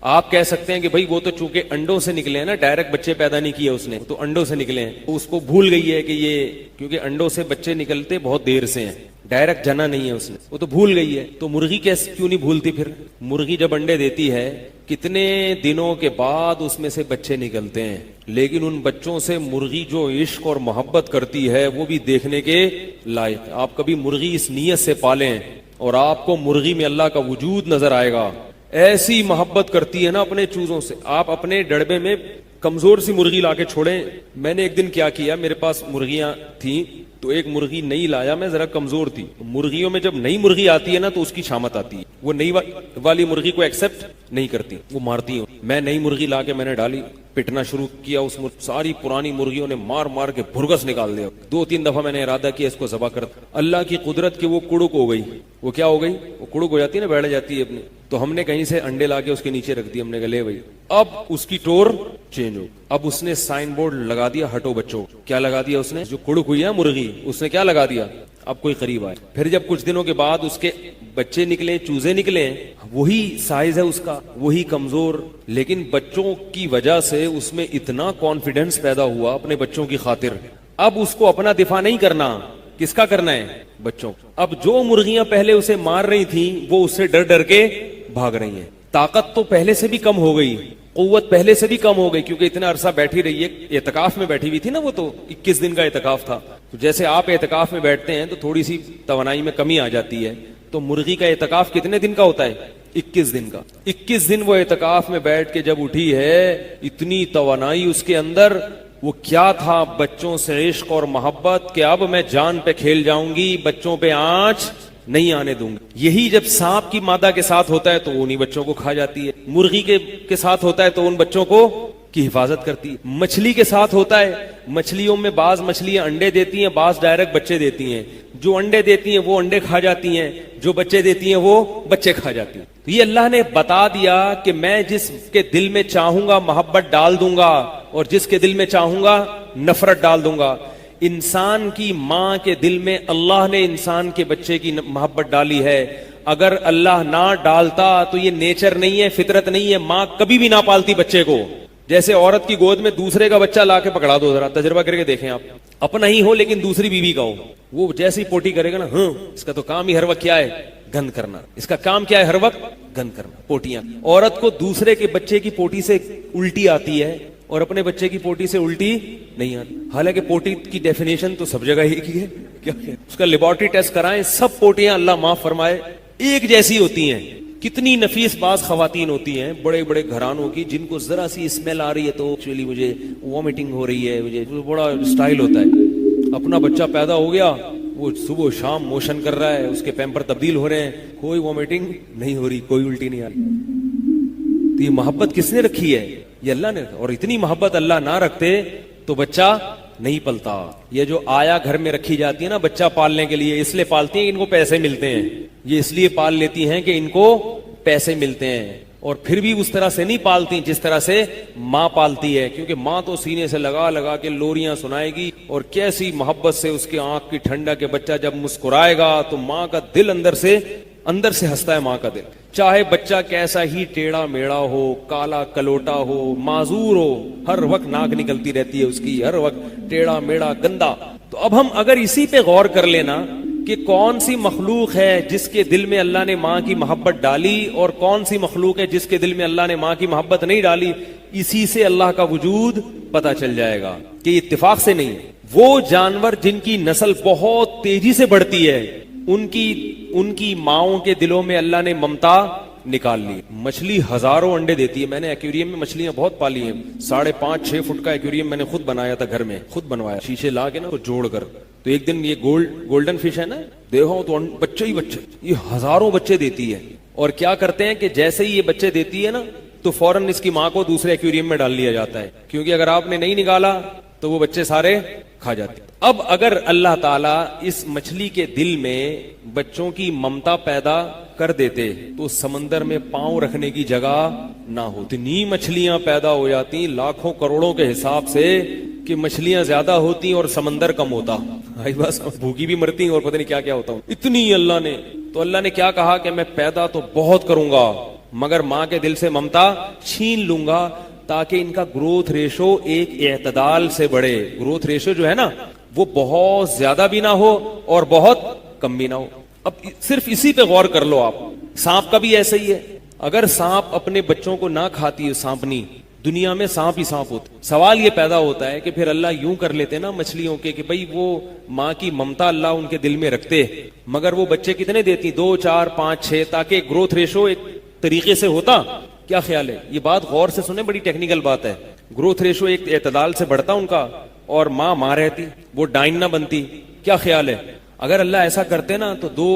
آپ کہہ سکتے ہیں کہ بھائی وہ تو چونکہ انڈوں سے نکلے ہیں نا، ڈائریکٹ بچے پیدا نہیں کیے اس نے، تو انڈوں سے نکلے ہیں، تو اس کو بھول گئی ہے کہ یہ کیونکہ انڈوں سے بچے نکلتے بہت دیر سے ہیں، ڈائریکٹ جنا نہیں ہے اس نے، وہ تو بھول گئی ہے۔ تو مرغی کیوں نہیں بھولتی؟ پھر مرغی جب انڈے دیتی ہے کتنے دنوں کے بعد اس میں سے بچے نکلتے ہیں، لیکن ان بچوں سے مرغی جو عشق اور محبت کرتی ہے وہ بھی دیکھنے کے لائق۔ آپ کبھی مرغی اس نیت سے پالیں اور آپ کو مرغی میں اللہ کا وجود نظر آئے گا، ایسی محبت کرتی ہے نا اپنے چوزوں سے۔ آپ اپنے ڈڑبے میں کمزور سی مرغی لا کے چھوڑیں۔ میں نے ایک دن کیا کیا، میرے پاس مرغیاں تھیں تو ایک مرغی نئی لایا، میں ذرا کمزور تھی۔ مرغیوں میں جب نئی مرغی آتی ہے نا تو اس کی شامت آتی ہے، وہ نئی والی مرغی کو ایکسپٹ نہیں کرتی، وہ مارتی ہیں۔ میں نئی مرغی لا کے میں نے ڈالی، پٹنا شروع کیا، اس ساری پرانی مرغیوں نے مار مار کے بھرگس نکال دیا۔ 2-3 دفعہ میں نے ارادہ کیا اس کو ذبح کر، اللہ کی قدرت کی وہ کڑک ہو گئی۔ وہ کیا ہو گئی؟ وہ کڑک ہو جاتی ہے نا، بیٹھ جاتی ہے اپنی۔ تو ہم نے کہیں سے انڈے لا کے اس کے نیچے رکھ دیے، ہم نے کہا لے بھائی اب اس کی ٹور چینج ہو۔ اب اس نے سائن بورڈ لگا دیا، ہٹو بچوں۔ کیا لگا دیا اس نے؟ جو کڑک ہوئی ہے مرغی، اس نے کیا لگا دیا؟ اب کوئی قریب آئے۔ پھر جب کچھ دنوں کے بعد اس کے بچے نکلے، چوزے نکلے، وہی سائز ہے اس کا، وہی کمزور، لیکن بچوں کی وجہ سے اس میں اتنا کانفیڈنس پیدا ہوا اپنے بچوں کی خاطر۔ اب اس کو اپنا دفاع نہیں کرنا، کس کا کرنا ہے؟ بچوں۔ اب جو مرغیاں پہلے اسے مار رہی تھیں وہ اس سے ڈر ڈر کے بھاگ رہی ہیں۔ طاقت تو پہلے سے بھی کم ہو گئی، قوت پہلے سے بھی کم ہو گئی، کیونکہ اتنا عرصہ بیٹھی رہی ہے، اعتکاف میں بیٹھی ہوئی تھی نا، وہ تو 21 دن کا اعتکاف تھا۔ تو جیسے آپ اعتکاف میں بیٹھتے ہیں تو تھوڑی سی توانائی میں کمی آ جاتی ہے، تو مرغی کا اعتکاف کتنے دن کا ہوتا ہے؟ 21 دن کا۔ 21 دن وہ اعتکاف میں بیٹھ کے جب اٹھی ہے، اتنی توانائی اس کے اندر، وہ کیا تھا؟ بچوں سے عشق اور محبت، کہ اب میں جان پہ کھیل جاؤں گی، بچوں پہ آنچ نہیں آنے دوں گی۔ یہی جب سانپ کی مادہ کے ساتھ ہوتا ہے تو انہی بچوں کو کھا جاتی ہے، مرغی کے ساتھ ہوتا ہے تو ان بچوں کو کی حفاظت کرتی ہے، مچھلی کے ساتھ ہوتا ہے، مچھلیوں میں بعض مچھلیاں انڈے دیتی ہیں، بعض ڈائریکٹ بچے دیتی ہیں، جو انڈے دیتی ہیں وہ انڈے کھا جاتی ہیں، جو بچے دیتی ہیں وہ بچے کھا جاتی ہیں۔ تو یہ اللہ نے بتا دیا کہ میں جس کے دل میں چاہوں گا محبت ڈال دوں گا، اور جس کے دل میں چاہوں گا نفرت ڈال دوں گا۔ انسان کی ماں کے دل میں اللہ نے انسان کے بچے کی محبت ڈالی ہے، اگر اللہ نہ ڈالتا تو یہ نیچر نہیں ہے، فطرت نہیں ہے، ماں کبھی بھی نہ پالتی بچے کو۔ جیسے عورت کی گود میں دوسرے کا بچہ لا کے پکڑا دو، ذرا تجربہ کر کے دیکھیں آپ، اپنا ہی ہو لیکن دوسری بیوی کا ہو، وہ جیسے ہی پوٹی کرے گا نا، اس کا تو کام ہی ہر وقت کیا ہے؟ گند کرنا۔ اس کا کام کیا ہے؟ ہر وقت گند کرنا، پوٹیاں۔ عورت کو دوسرے کے بچے کی پوٹی سے الٹی آتی ہے اور اپنے بچے کی پوٹی سے الٹی نہیں آتی، حالانکہ پوٹی کی ڈیفینیشن تو سب جگہ ہی کی ہے، کیا اس کا لیبارٹری ٹیسٹ کرائیں، سب پوٹیاں اللہ معاف فرمائے ایک جیسی ہوتی ہیں۔ کتنی نفیس باز خواتین ہوتی ہیں بڑے بڑے گھرانوں کی، جن کو ذرا سی اسمیل آ رہی ہے تو ایکچولی مجھے وامٹنگ ہو رہی ہے، مجھے بڑا اسٹائل ہوتا ہے۔ اپنا بچہ پیدا ہو گیا، وہ صبح شام موشن کر رہا ہے، اس کے پیمپر تبدیل ہو رہے ہیں، کوئی وامٹنگ نہیں ہو رہی، کوئی الٹی نہیں آ رہی۔ تو یہ محبت کس نے رکھی ہے؟ یہ اللہ نے۔ اور اتنی محبت اللہ نہ رکھتے تو بچہ نہیں پلتا۔ یہ جو آیا گھر میں رکھی جاتی ہے نا بچہ پالنے کے لیے، اس لیے پالتی ہیں کہ ان کو پیسے ملتے ہیں، یہ اس لیے پال لیتی ہیں کہ ان کو پیسے ملتے ہیں، اور پھر بھی اس طرح سے نہیں پالتی جس طرح سے ماں پالتی ہے، کیونکہ ماں تو سینے سے لگا لگا کے لوریاں سنائے گی، اور کیسی محبت سے اس کے آنکھ کی ٹھنڈک کے بچہ جب مسکرائے گا تو ماں کا دل اندر سے ہنستا ہے، ماں کا دل، چاہے بچہ کیسا ہی ٹیڑھا میڑا ہو، کالا کلوٹا ہو، معذور ہو، ہر وقت ناک نکلتی رہتی ہے اس کی، ہر وقت ٹیڑھا میڑا گندا۔ تو اب ہم اگر اسی پہ غور کر لینا کہ کون سی مخلوق ہے جس کے دل میں اللہ نے ماں کی محبت ڈالی، اور کون سی مخلوق ہے جس کے دل میں اللہ نے ماں کی محبت نہیں ڈالی، اسی سے اللہ کا وجود پتا چل جائے گا کہ اتفاق سے نہیں۔ وہ جانور جن کی نسل بہت تیزی سے بڑھتی ہے، ان کی ماؤں کے دلوں میں اللہ نے ممتا نکال لی. مچھلی ہزاروں انڈے دیتی ہے. میں نے ایکویریم میں مچھلیاں بہت پالی ہیں. 5.5-6 فٹ کا ایکویریم میں نے خود بنایا تھا, گھر میں خود بنوایا, شیشے لا کے نا تو جوڑ کر. تو ایک دن یہ گولڈن فش ہے نا, دیکھو تو بچے ہی بچے, یہ ہزاروں بچے دیتی ہے. اور کیا کرتے ہیں کہ جیسے ہی یہ بچے دیتی ہے نا تو فوراً اس کی ماں کو دوسرے ایکویریم میں ڈال لیا جاتا ہے, کیونکہ اگر آپ نے نہیں نکالا تو وہ بچے سارے کھا جاتے. اب اگر اللہ تعالیٰ اس مچھلی کے دل میں بچوں کی ممتا پیدا کر دیتے تو سمندر میں پاؤں رکھنے کی جگہ نہ ہو. اتنی مچھلیاں پیدا ہو جاتی لاکھوں کروڑوں کے حساب سے کہ مچھلیاں زیادہ ہوتی اور سمندر کم ہوتا. بس بھوکی بھی مرتی اور پتہ نہیں کیا کیا ہوتا. اتنی اللہ نے, تو اللہ نے کیا کہا کہ میں پیدا تو بہت کروں گا مگر ماں کے دل سے ممتا چھین لوں گا تاکہ ان کا گروتھ ریشو ایک اعتدال سے بڑھے. گروتھ ریشو جو ہے نا وہ بہت زیادہ بھی نہ ہو اور بہت کم بھی نہ ہو. اب صرف اسی پہ غور کر لو آپ. سانپ کا بھی ایسا ہی ہے. اگر سانپ اپنے بچوں کو نہ کھاتی ہے, سانپنی دنیا میں سانپ ہی سانپ ہوتا. سوال یہ پیدا ہوتا ہے کہ پھر اللہ یوں کر لیتے نا مچھلیوں کے کہ بھئی وہ ماں کی ممتا اللہ ان کے دل میں رکھتے, مگر وہ بچے کتنے دیتی, 2, 4, 5, 6, تاکہ گروتھ ریشو ایک طریقے سے ہوتا. کیا خیال ہے؟ یہ بات غور سے سنیں, بڑی ٹیکنیکل بات ہے. گروتھ ریشو ایک اعتدال سے بڑھتا ان کا, اور ماں رہتی, وہ ڈائن نہ بنتی. کیا خیال ہے؟ اگر اللہ ایسا کرتے نا تو 2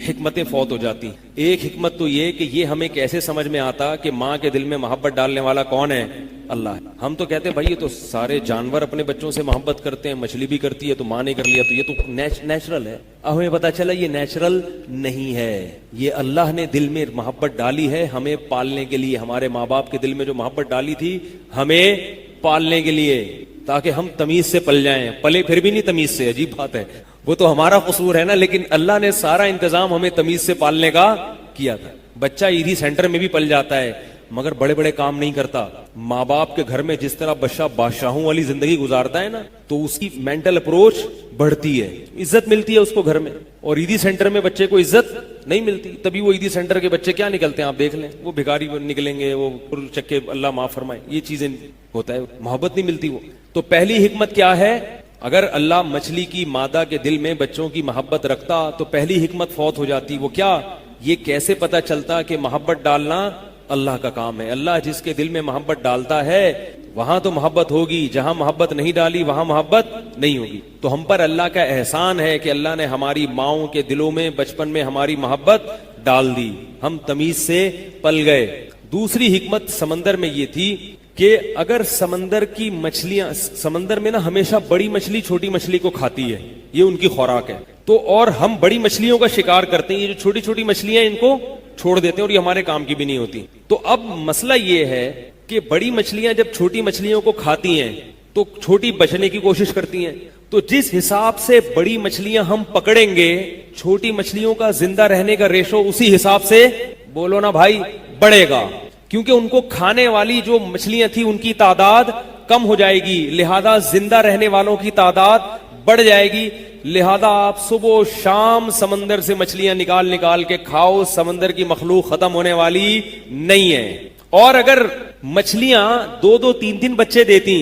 حکمتیں فوت ہو جاتی. ایک حکمت تو یہ کہ یہ ہمیں کیسے سمجھ میں آتا کہ ماں کے دل میں محبت ڈالنے والا کون ہے؟ اللہ ہے. ہم تو کہتے ہیں بھائی یہ تو سارے جانور اپنے بچوں سے محبت کرتے ہیں, مچھلی بھی کرتی ہے تو ماں نے کر لیا تو یہ تو نیچرل ہے. اب ہمیں پتا چلا یہ نیچرل نہیں ہے, یہ اللہ نے دل میں محبت ڈالی ہے ہمیں پالنے کے لیے. ہمارے ماں باپ کے دل میں جو محبت ڈالی تھی ہمیں پالنے کے لیے, تاکہ ہم تمیز سے پل جائیں. پلے پھر بھی نہیں تمیز سے, عجیب بات ہے, وہ تو ہمارا قصور ہے نا, لیکن اللہ نے سارا انتظام ہمیں تمیز سے پالنے کا کیا تھا. بچہ ایدھی سینٹر میں بھی پل جاتا ہے مگر بڑے بڑے کام نہیں کرتا. ماں باپ کے گھر میں جس طرح بچہ بادشاہوں والی زندگی گزارتا ہے نا تو اس کی مینٹل اپروچ بڑھتی ہے, عزت ملتی ہے اس کو گھر میں. اور ایدھی سینٹر میں بچے کو عزت نہیں ملتی, تبھی وہ ایدھی سینٹر کے بچے کیا نکلتے ہیں آپ دیکھ لیں, وہ بھکاری نکلیں گے, وہ چکے, اللہ معاف فرمائے, یہ چیزیں ہوتا ہے, محبت نہیں ملتی وہ. تو پہلی حکمت کیا ہے؟ اگر اللہ مچھلی کی مادہ کے دل میں بچوں کی محبت رکھتا تو پہلی حکمت فوت ہو جاتی. وہ کیا؟ یہ کیسے پتا چلتا کہ محبت ڈالنا اللہ کا کام ہے. اللہ جس کے دل میں محبت ڈالتا ہے وہاں تو محبت ہوگی, جہاں محبت نہیں ڈالی وہاں محبت نہیں ہوگی. تو ہم پر اللہ کا احسان ہے کہ اللہ نے ہماری ماؤں کے دلوں میں بچپن میں ہماری محبت ڈال دی, ہم تمیز سے پل گئے. دوسری حکمت سمندر میں یہ تھی کہ اگر سمندر کی مچھلیاں, سمندر میں نا ہمیشہ بڑی مچھلی چھوٹی مچھلی کو کھاتی ہے, یہ ان کی خوراک ہے. تو اور ہم بڑی مچھلیوں کا شکار کرتے ہیں, یہ جو چھوٹی چھوٹی مچھلیاں ان کو چھوڑ دیتے ہیں اور یہ ہمارے کام کی بھی نہیں ہوتی. تو اب مسئلہ یہ ہے کہ بڑی مچھلیاں جب چھوٹی مچھلیوں کو کھاتی ہیں تو چھوٹی بچنے کی کوشش کرتی ہیں. تو جس حساب سے بڑی مچھلیاں ہم پکڑیں گے چھوٹی مچھلیوں کا زندہ رہنے کا ریشو اسی حساب سے, بولو نا بھائی, بڑھے گا. کیونکہ ان کو کھانے والی جو مچھلیاں تھی ان کی تعداد کم ہو جائے گی, لہذا زندہ رہنے والوں کی تعداد بڑھ جائے گی. لہذا آپ صبح و شام سمندر سے مچھلیاں نکال کے کھاؤ, سمندر کی مخلوق ختم ہونے والی نہیں ہے. اور اگر مچھلیاں 2-2, 3-3 بچے دیتی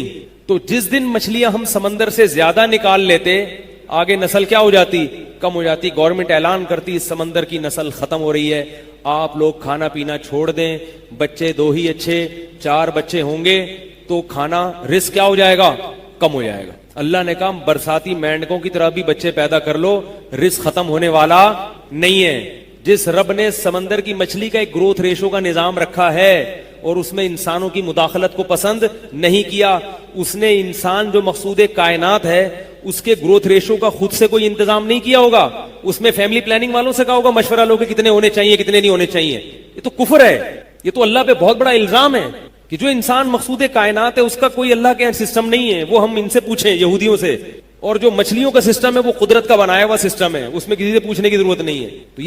تو جس دن مچھلیاں ہم سمندر سے زیادہ نکال لیتے آگے نسل کیا ہو جاتی, کم ہو جاتی. گورنمنٹ اعلان کرتی سمندر کی نسل ختم ہو رہی ہے, آپ لوگ کھانا پینا چھوڑ دیں, بچے 2 ہی اچھے, 4 بچے ہوں گے تو کھانا رزق کیا ہو جائے گا, کم ہو جائے گا. اللہ نے کہا برساتی مینڈکوں کی طرح بھی بچے پیدا کر لو, رزق ختم ہونے والا نہیں ہے. جس رب نے سمندر کی مچھلی کا ایک گروتھ ریشو کا نظام رکھا ہے اور اس میں انسانوں کی مداخلت کو پسند نہیں کیا, اس نے انسان جو مقصود کائنات ہے اس کے گروتھ ریشو کا خود سے کوئی انتظام نہیں کیا ہوگا. اس میں فیملی پلاننگ والوں سے کہا ہوگا, مشورہ لو کہ کتنے ہونے چاہیے کتنے نہیں ہونے چاہیے. یہ تو کفر ہے, یہ تو اللہ پہ بہت بڑا الزام ہے کہ جو انسان مقصود کائنات ہے اس کا کوئی اللہ کے سسٹم نہیں ہے. وہ ہم ان سے پوچھیں یہودیوں سے, اور جو مچھلیوں کا سسٹم ہے وہ قدرت کا بنایا ہوا سسٹم ہے, اس میں کسی سے پوچھنے کی ضرورت نہیں ہے. تو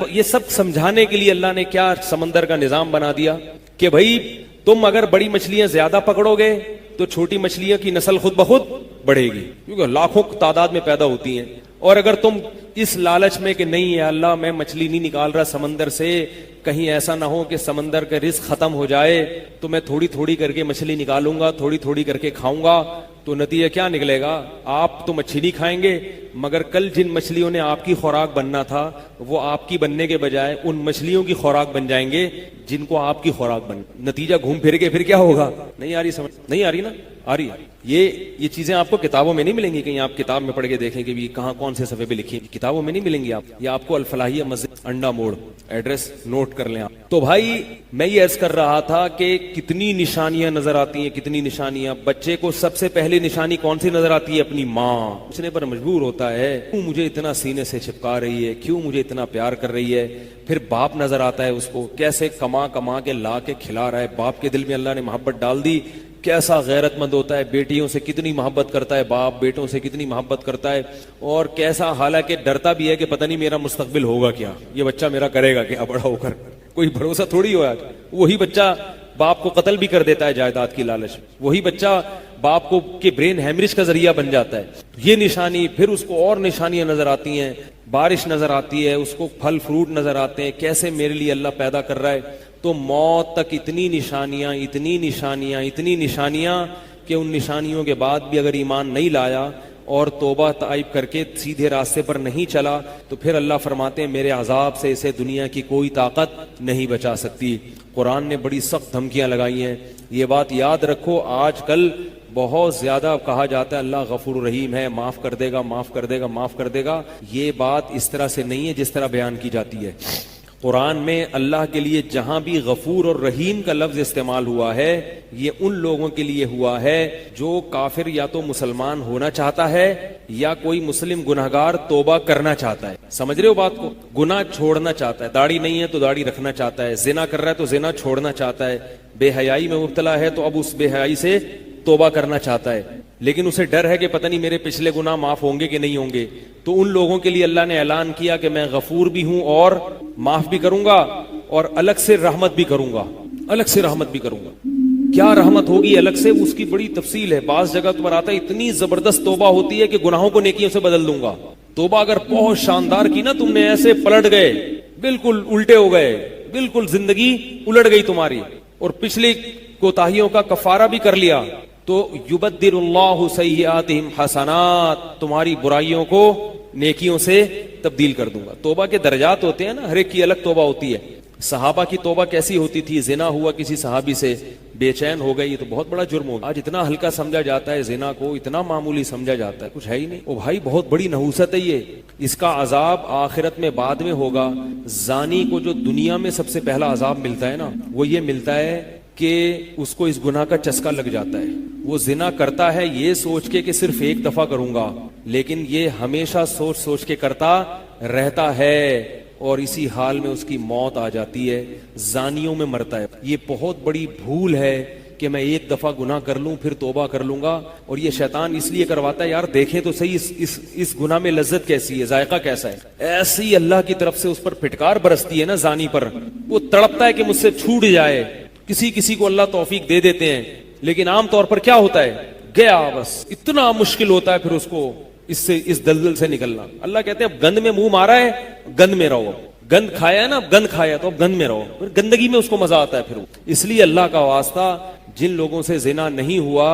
یہ سب سمجھانے کے لیے اللہ نے کیا سمندر کا نظام بنا دیا کہ بھائی تم اگر بڑی مچھلیاں زیادہ پکڑو گے تو چھوٹی مچھلیاں کی نسل خود بخود بڑھے گی, کیونکہ لاکھوں تعداد میں پیدا ہوتی ہیں. اور اگر تم اس لالچ میں کہ نہیں ہے اللہ میں مچھلی نہیں نکال رہا سمندر سے، کہیں ایسا نہ ہو کہ سمندر کا رزق ختم ہو جائے تو میں تھوڑی تھوڑی کر کے مچھلی نکالوں گا، تھوڑی تھوڑی کر کے کھاؤں گا، تو نتیجہ کیا نکلے گا؟ آپ تو مچھلی نہیں کھائیں گے، مگر کل جن مچھلیوں نے آپ کی خوراک بننا تھا وہ آپ کی بننے کے بجائے ان مچھلیوں کی خوراک بن جائیں گے جن کو آپ کی خوراک بن. نتیجہ گھوم پھر کے پھر کیا ہوگا؟ نہیں آ رہی سمجھ؟ نہیں آ رہی نا؟ آ رہی. یہ چیزیں آپ کو کتابوں میں نہیں ملیں گی، کہیں آپ کتاب میں پڑھ کے دیکھیں کہ بھی کہاں کون سے صفحے پہ لکھی، کتابوں میں نہیں ملیں گی. آپ کو الفلاحیہ مسجد انڈا موڑ، ایڈریس نوٹ کر لیں آپ. تو بھائی میں یہ عرض کر رہا تھا کہ کتنی نشانیاں نظر آتی ہیں، کتنی نشانیاں. بچے کو سب سے پہلی نشانی کون سی نظر آتی ہے؟ اپنی ماں. پوچھنے پر مجبور ہوتا ہے کیوں مجھے اتنا سینے سے چپکا رہی ہے، کیوں مجھے اتنا پیار کر رہی ہے. پھر باپ نظر آتا ہے اس کو کیسے کما کے لا کے کھلا رہا ہے. باپ کے دل میں اللہ نے محبت ڈال دی، کیسا غیرت مند ہوتا ہے. بیٹیوں سے کتنی محبت کرتا ہے باپ، بیٹوں سے کتنی محبت کرتا ہے، اور کیسا حالانکہ ڈرتا بھی ہے کہ پتہ نہیں میرا مستقبل ہوگا کیا، یہ بچہ میرا کرے گا کیا بڑا ہو کر. کوئی بھروسہ تھوڑی ہوا. وہی بچہ باپ کو قتل بھی کر دیتا ہے جائیداد کی لالچ. وہی بچہ باپ کو کے برین ہیمریج کا ذریعہ بن جاتا ہے. یہ نشانی. پھر اس کو اور نشانیاں نظر آتی ہیں، بارش نظر آتی ہے، اس کو پھل فروٹ نظر آتے ہیں، کیسے میرے لیے اللہ پیدا کر رہا ہے. تو موت تک اتنی نشانیاں، اتنی نشانیاں، اتنی نشانیاں کہ ان نشانیوں کے بعد بھی اگر ایمان نہیں لایا اور توبہ طائب کر کے سیدھے راستے پر نہیں چلا تو پھر اللہ فرماتے ہیں میرے عذاب سے اسے دنیا کی کوئی طاقت نہیں بچا سکتی. قرآن نے بڑی سخت دھمکیاں لگائی ہیں. یہ بات یاد رکھو. آج کل بہت زیادہ کہا جاتا ہے اللہ غفور رحیم ہے، معاف کر دے گا، معاف کر دے گا، معاف کر دے گا. یہ بات اس طرح سے نہیں ہے جس طرح بیان کی جاتی ہے. قرآن میں اللہ کے لیے جہاں بھی غفور اور رحیم کا لفظ استعمال ہوا ہے یہ ان لوگوں کے لیے ہوا ہے جو کافر یا تو مسلمان ہونا چاہتا ہے یا کوئی مسلم گناہگار توبہ کرنا چاہتا ہے. سمجھ رہے ہو بات کو؟ گناہ چھوڑنا چاہتا ہے. داڑھی نہیں ہے تو داڑھی رکھنا چاہتا ہے، زنا کر رہا ہے تو زنا چھوڑنا چاہتا ہے، بے حیائی میں مبتلا ہے تو اب اس بے حیائی سے توبہ کرنا چاہتا ہے، لیکن اسے ڈر ہے کہ پتہ نہیں میرے پچھلے گناہ معاف ہوں گے کہ نہیں ہوں گے. تو ان لوگوں کے لیے اللہ نے اعلان کیا کہ میں غفور بھی ہوں اور معاف بھی کروں گا اور الگ سے رحمت بھی کروں گا. الگ سے رحمت بھی کروں گا. کیا رحمت ہوگی الگ سے؟ اس کی بڑی تفصیل ہے. بعض جگہ پر آتا ہے اتنی زبردست توبہ ہوتی ہے کہ گناہوں کو نیکیوں سے بدل دوں گا. توبہ اگر بہت شاندار کی نا تم نے، ایسے پلٹ گئے، بالکل الٹے ہو گئے، بالکل زندگی الٹ گئی تمہاری، اور پچھلی کوتاہیوں کا کفارہ بھی کر لیا، تو یبدل اللہ سیئاتہم حسنات، تمہاری برائیوں کو نیکیوں سے تبدیل کر دوں گا. توبہ کے درجات ہوتے ہیں نا، ہر ایک کی الگ توبہ ہوتی ہے. صحابہ کی توبہ کیسی ہوتی تھی؟ زنا ہوا کسی صحابی سے، بے چین ہو گئی، یہ تو بہت بڑا جرم ہوگا. آج اتنا ہلکا سمجھا جاتا ہے زنا کو، اتنا معمولی سمجھا جاتا ہے، کچھ ہے ہی نہیں. او بھائی بہت بڑی نحوست ہے یہ. اس کا عذاب آخرت میں بعد میں ہوگا. زانی کو جو دنیا میں سب سے پہلا عذاب ملتا ہے نا وہ یہ ملتا ہے کہ اس کو اس گناہ کا چسکا لگ جاتا ہے. وہ زنا کرتا ہے یہ سوچ کے کہ صرف ایک دفعہ کروں گا، لیکن یہ ہمیشہ سوچ سوچ کے کرتا رہتا ہے اور اسی حال میں اس کی موت آ جاتی ہے. زانیوں میں مرتا ہے. یہ بہت بڑی بھول ہے کہ میں ایک دفعہ گناہ کر لوں پھر توبہ کر لوں گا. اور یہ شیطان اس لیے کرواتا ہے، یار دیکھیں تو صحیح اس گناہ میں لذت کیسی ہے، ذائقہ کیسا ہے. ایسی اللہ کی طرف سے اس پر پھٹکار برستی ہے نا زانی پر، وہ تڑپتا ہے کہ مجھ سے چھوٹ جائے. کسی کو اللہ توفیق دے دیتے ہیں، لیکن عام طور پر کیا ہوتا ہے؟ گیا بس. اتنا مشکل ہوتا ہے پھر اس کو اس دلدل سے نکلنا. اللہ کہتے ہیں اب گند میں منہ مارا ہے، گند میں رہو. گند کھایا ہے نا، اب گند کھایا تو اب گند میں رہو. پھر گندگی میں اس کو مزہ آتا ہے پھر. اس لیے اللہ کا واسطہ جن لوگوں سے زنا نہیں ہوا،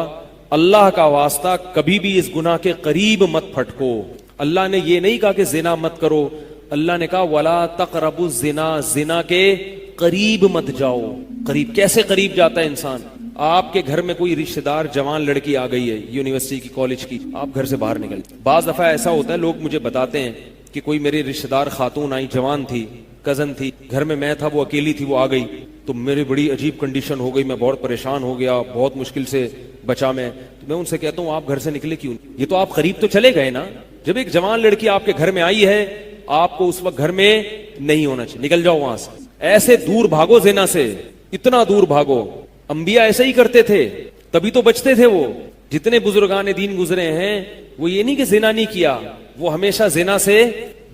اللہ کا واسطہ کبھی بھی اس گناہ کے قریب مت پھٹکو. اللہ نے یہ نہیں کہا کہ زنا مت کرو، اللہ نے کہا ولا تقربوا الزنا، زنا کے قریب مت جاؤ. قریب کیسے قریب جاتا ہے انسان؟ آپ کے گھر میں کوئی رشتہ دار جوان لڑکی آ گئی ہے یونیورسٹی کی، کالج کی، آپ گھر سے باہر نکل. بعض دفعہ ایسا ہوتا ہے، لوگ مجھے بتاتے ہیں کہ کوئی میری رشتہ دار خاتون آئی، جوان تھی، کزن تھی، گھر میں تھا، وہ اکیلی تھی، وہ آ گئی تو میری بڑی عجیب کنڈیشن ہو گئی، میں بہت پریشان ہو گیا، بہت مشکل سے بچا میں. تو میں ان سے کہتا ہوں آپ گھر سے نکلے کیوں؟ یہ تو آپ قریب تو چلے گئے نا. جب ایک جوان لڑکی آپ کے گھر میں آئی ہے، آپ کو اس وقت گھر میں نہیں ہونا چاہیے، نکل جاؤ وہاں سے. ایسے دور بھاگو زنا سے، اتنا دور بھاگو. انبیاء ایسے ہی کرتے تھے، تبھی تو بچتے تھے. وہ جتنے بزرگان دین گزرے ہیں وہ یہ نہیں کہ زنا نہیں کیا، وہ ہمیشہ زنا سے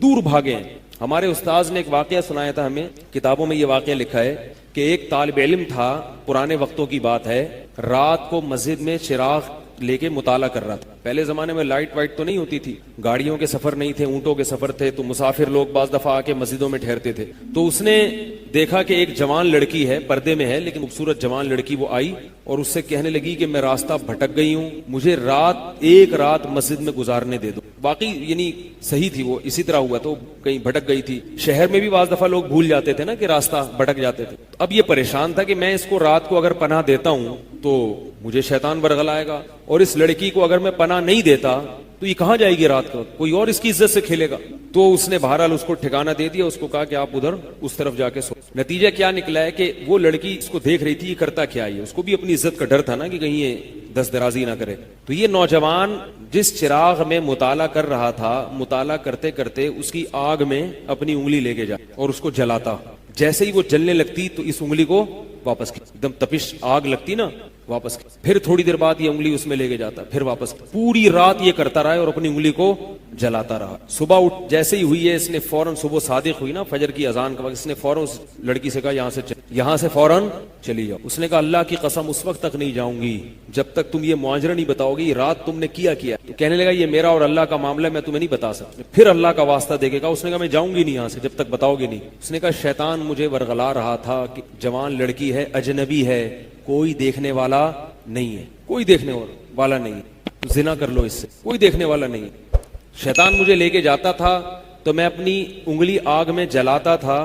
دور بھاگے. ہمارے استاذ نے ایک واقعہ سنایا تھا ہمیں، کتابوں میں یہ واقعہ لکھا ہے کہ ایک طالب علم تھا، پرانے وقتوں کی بات ہے، رات کو مسجد میں چراغ لے کے مطالعہ کر رہا تھا. پہلے زمانے میں لائٹ وائٹ تو نہیں ہوتی تھی, گاڑیوں کے سفر نہیں تھے, اونٹوں کے سفر تھے, تو مسافر لوگ بعض دفعہ آ کے مسجدوں میں ٹھہرتے تھے. تو اس نے دیکھا کہ ایک جوان لڑکی ہے, پردے میں ہے لیکن خوبصورت جوان لڑکی, وہ آئی اور اس سے کہنے لگی کہ میں راستہ بھٹک گئی ہوں, مجھے ایک رات مسجد میں گزارنے دے دو. واقعی یعنی صحیح تھی, وہ اسی طرح ہوا, تو کہیں بھٹک گئی تھی. شہر میں بھی بعض دفعہ لوگ بھول جاتے تھے نا کہ راستہ بھٹک جاتے تھے. اب یہ پریشان تھا کہ میں اس کو رات کو اگر پناہ دیتا ہوں تو مجھے شیطان برگلائے گا, اور اس لڑکی کو اگر میں پناہ نہیں دیتا تو یہ کہاں جائے گی رات کو, کوئی اور اس کی عزت سے کھیلے گا. تو اس نے بہرحال اس کو ٹھکانہ دے دیا, اس کو کہا کہ آپ ادھر اس طرف جا کے سو. نتیجہ کیا نکلا ہے کہ وہ لڑکی اس کو دیکھ رہی تھی, یہ کرتا کیا ہے, اس کو بھی اپنی عزت کا ڈر تھا نا کہ کہیں یہ دست درازی نہ کرے. تو یہ نوجوان جس چراغ میں مطالعہ کر رہا تھا, مطالعہ کرتے کرتے اس کی آگ میں اپنی انگلی لے کے جا اور اس کو جلاتا. جیسے ہی وہ جلنے لگتی تو اس انگلی کو واپس کی, ایک دم تپش آگ لگتی نا, واپس کی. پھر تھوڑی دیر بعد یہ انگلی اس میں لے کے جاتا, پھر واپس کی. پوری رات یہ کرتا رہا اور اپنی انگلی کو جلاتا رہا. صبح اٹھ جیسے ہی ہوئی ہے, اس نے فوراً, صبح صادق ہوئی نا فجر کی اذان کا وقت, اس نے فوراً اس لڑکی سے کہا یہاں سے فوراً چلی جاؤ. اس نے کہا اللہ کی قسم اس وقت تک نہیں جاؤں گی جب تک تم یہ معاجرہ نہیں بتاؤ گی, رات تم نے کیا. تو کہنے لگا یہ میرا اور اللہ کا معاملہ ہے, میں تمہیں نہیں بتا سکتا. پھر اللہ کا واسطہ دے کے کہا, اس نے کہا میں جاؤں گی نہیں یہاں سے جب تک بتاؤ گے نہیں. اس نے کہا شیطان مجھے ورغلا رہا تھا کہ جوان لڑکی ہے, اجنبی ہے, کوئی دیکھنے والا نہیں ہے, کوئی دیکھنے والا نہیں ہے, زنا کر لو اس سے, کوئی دیکھنے والا نہیں ہے. شیطان مجھے لے کے جاتا تھا تو میں اپنی انگلی آگ میں جلاتا تھا,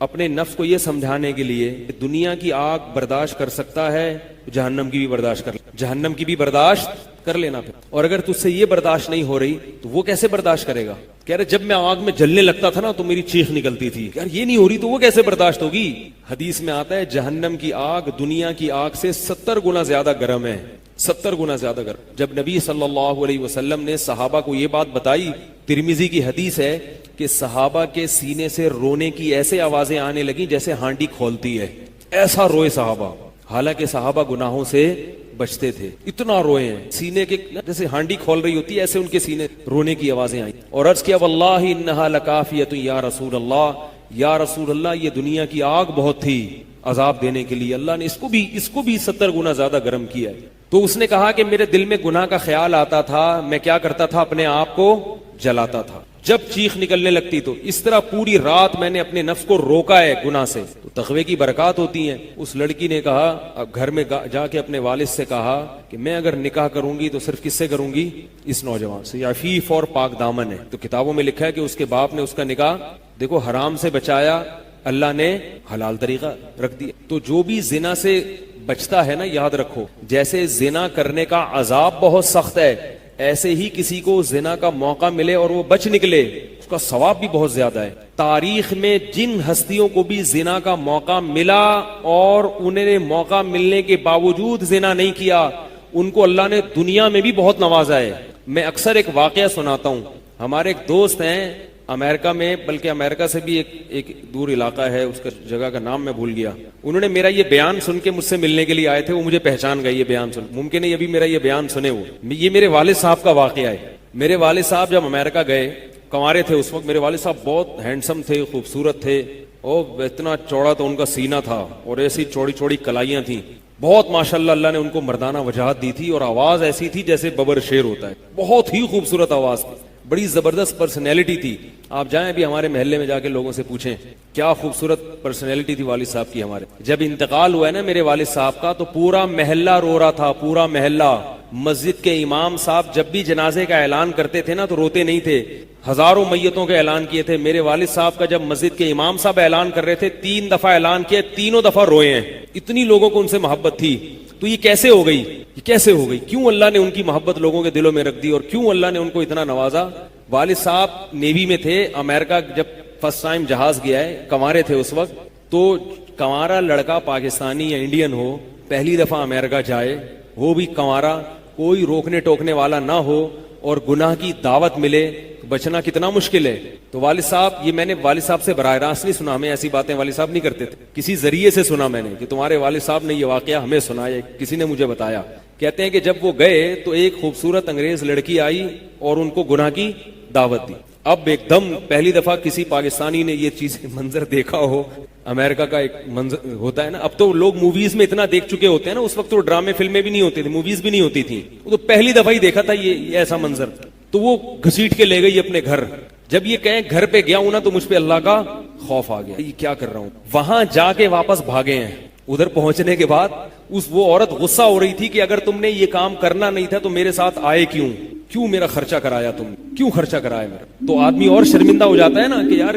اپنے نفس کو یہ سمجھانے کے لیے کہ دنیا کی آگ برداشت کر سکتا ہے, جہنم کی بھی برداشت کر لینا پھر. اور اگر تجھ سے یہ برداشت نہیں ہو رہی تو وہ کیسے برداشت کرے گا. کہہ رہے جب میں آگ میں جلنے لگتا تھا نا تو میری چیخ نکلتی تھی, یار یہ نہیں ہو رہی تو وہ کیسے برداشت ہوگی. حدیث میں آتا ہے جہنم کی آگ دنیا کی آگ سے 70 گنا زیادہ گرم ہے, 70 گنا زیادہ گرم. جب نبی صلی اللہ علیہ وسلم نے صحابہ کو یہ بات بتائی, ترمذی کی حدیث ہے کہ صحابہ کے سینے سے رونے کی ایسے آوازیں آنے لگیں جیسے ہانڈی کھولتی ہے, ایسا روئے صحابہ. حالانکہ صحابہ گناہوں سے بچتے تھے, اتنا روئے ہیں, سینے کے جیسے ہانڈی کھول رہی ہوتی ہے ایسے ان کے سینے رونے کی آوازیں آئیں. اور عرض کیا واللہ انہا لکافیۃ یا رسول اللہ, یا رسول اللہ یہ دنیا کی آگ بہت تھی عذاب دینے کے لیے, اللہ نے اس کو بھی 70 گنا زیادہ گرم کیا ہے. تو اس نے کہا کہ میرے دل میں گناہ کا خیال آتا تھا, میں کیا کرتا تھا, اپنے آپ کو جلاتا تھا جب چیخ نکلنے لگتی. تو اس طرح پوری رات میں نے اپنے نفس کو روکا ہے گناہ سے. تو تقوی کی برکات ہوتی ہیں. اس لڑکی نے کہا, اب گھر میں جا کے اپنے والد سے کہا کہ میں اگر نکاح کروں گی تو صرف کس سے کروں گی, اس نوجوان سے. عفیف اور پاک دامن ہے. تو کتابوں میں لکھا ہے کہ اس کے باپ نے اس کا نکاح دیکھو حرام سے بچایا, اللہ نے حلال طریقہ رکھ دیا. تو جو بھی زنا سے بچتا ہے نا, یاد رکھو جیسے زنا کرنے کا عذاب بہت سخت ہے, ایسے ہی کسی کو زنا کا موقع ملے اور وہ بچ نکلے اس کا ثواب بھی بہت زیادہ ہے. تاریخ میں جن ہستیوں کو بھی زنا کا موقع ملا اور انہیں نے موقع ملنے کے باوجود زنا نہیں کیا, ان کو اللہ نے دنیا میں بھی بہت نوازا ہے. میں اکثر ایک واقعہ سناتا ہوں. ہمارے ایک دوست ہیں امریکہ میں, بلکہ امریکہ سے بھی ایک دور علاقہ ہے, اس کا جگہ کا نام میں بھول گیا. انہوں نے میرا یہ بیان سن کے مجھ سے ملنے کے لیے آئے تھے, وہ مجھے پہچان گئے یہ بیان سن, ممکن ہے ابھی میرا یہ بیان سنے. وہ یہ میرے والد صاحب کا واقعہ ہے. میرے والد صاحب جب امریکہ گئے, کنوارے تھے اس وقت, میرے والد صاحب بہت ہینڈسم تھے, خوبصورت تھے, اور اتنا چوڑا تو ان کا سینہ تھا اور ایسی چوڑی چوڑی کلائیاں تھیں, بہت ماشاءاللہ اللہ نے ان کو مردانہ وجاہت دی تھی, اور آواز ایسی تھی جیسے ببر شیر ہوتا ہے, بہت ہی خوبصورت آواز تھی, بڑی زبردست پرسنالٹی تھی. آپ جائیں ابھی ہمارے محلے میں جا کے لوگوں سے پوچھیں کیا خوبصورت پرسنالٹی تھی والد صاحب کی. ہمارے جب انتقال ہوا ہے نا میرے والد صاحب کا, تو پورا محلہ رو رہا تھا, پورا محلہ. مسجد کے امام صاحب جب بھی جنازے کا اعلان کرتے تھے نا تو روتے نہیں تھے, ہزاروں میتوں کے اعلان کیے تھے. میرے والد صاحب کا جب مسجد کے امام صاحب اعلان کر رہے تھے 3 دفعہ اعلان کیا, تینوں دفعہ روئے ہیں. اتنی لوگوں کو ان سے محبت تھی. تو یہ کیسے ہو گئی, یہ کیسے ہو گئی, کیوں اللہ نے ان کی محبت لوگوں کے دلوں میں رکھ دی, اور کیوں اللہ نے ان کو اتنا نوازا. والد صاحب نیوی میں تھے, امریکہ جب فرسٹ ٹائم جہاز گیا ہے, کنوارے تھے اس وقت. تو کنوارا لڑکا پاکستانی یا انڈین ہو, پہلی دفعہ امریکہ جائے, وہ بھی کنوارا, کوئی روکنے ٹوکنے والا نہ ہو, اور گناہ کی دعوت ملے, بچنا کتنا مشکل ہے. تو والد صاحب, یہ میں نے والد صاحب سے براہ راست نہیں سنا, ہمیں ایسی باتیں والد صاحب نہیں کرتے تھے, کسی ذریعے سے سنا میں نے کہ تمہارے والد صاحب نے یہ واقعہ ہمیں سنایا, کسی نے مجھے بتایا. کہتے ہیں کہ جب وہ گئے تو ایک خوبصورت انگریز لڑکی آئی اور ان کو گناہ کی دعوت دی. اب ایک دم پہلی دفعہ کسی پاکستانی نے یہ چیز منظر دیکھا ہو, امریکہ کا ایک منظر ہوتا ہے نا, اب تو لوگ موویز میں اتنا دیکھ چکے ہوتے ہیں نا, اس وقت تو ڈرامے فلمیں بھی نہیں ہوتی تھی, موویز بھی نہیں ہوتی تھی, وہ تو پہلی دفعہ ہی دیکھا تھا یہ ایسا منظر, تو وہ گھسیٹ کے لے گئی اپنے گھر. جب یہ کہیں گھر پہ گیا ہوں نا تو مجھ پہ اللہ کا خوف آ گیا, یہ کیا کر رہا ہوں. وہاں جا کے واپس بھاگے ہیں. ادھر پہنچنے کے بعد وہ عورت غصہ ہو رہی تھی کہ اگر تم نے یہ کام کرنا نہیں تھا تو میرے ساتھ آئے کیوں میرا خرچہ کرایا, تم کیوں خرچہ کرایا میرا. تو آدمی اور شرمندہ ہو جاتا ہے نا کہ یار.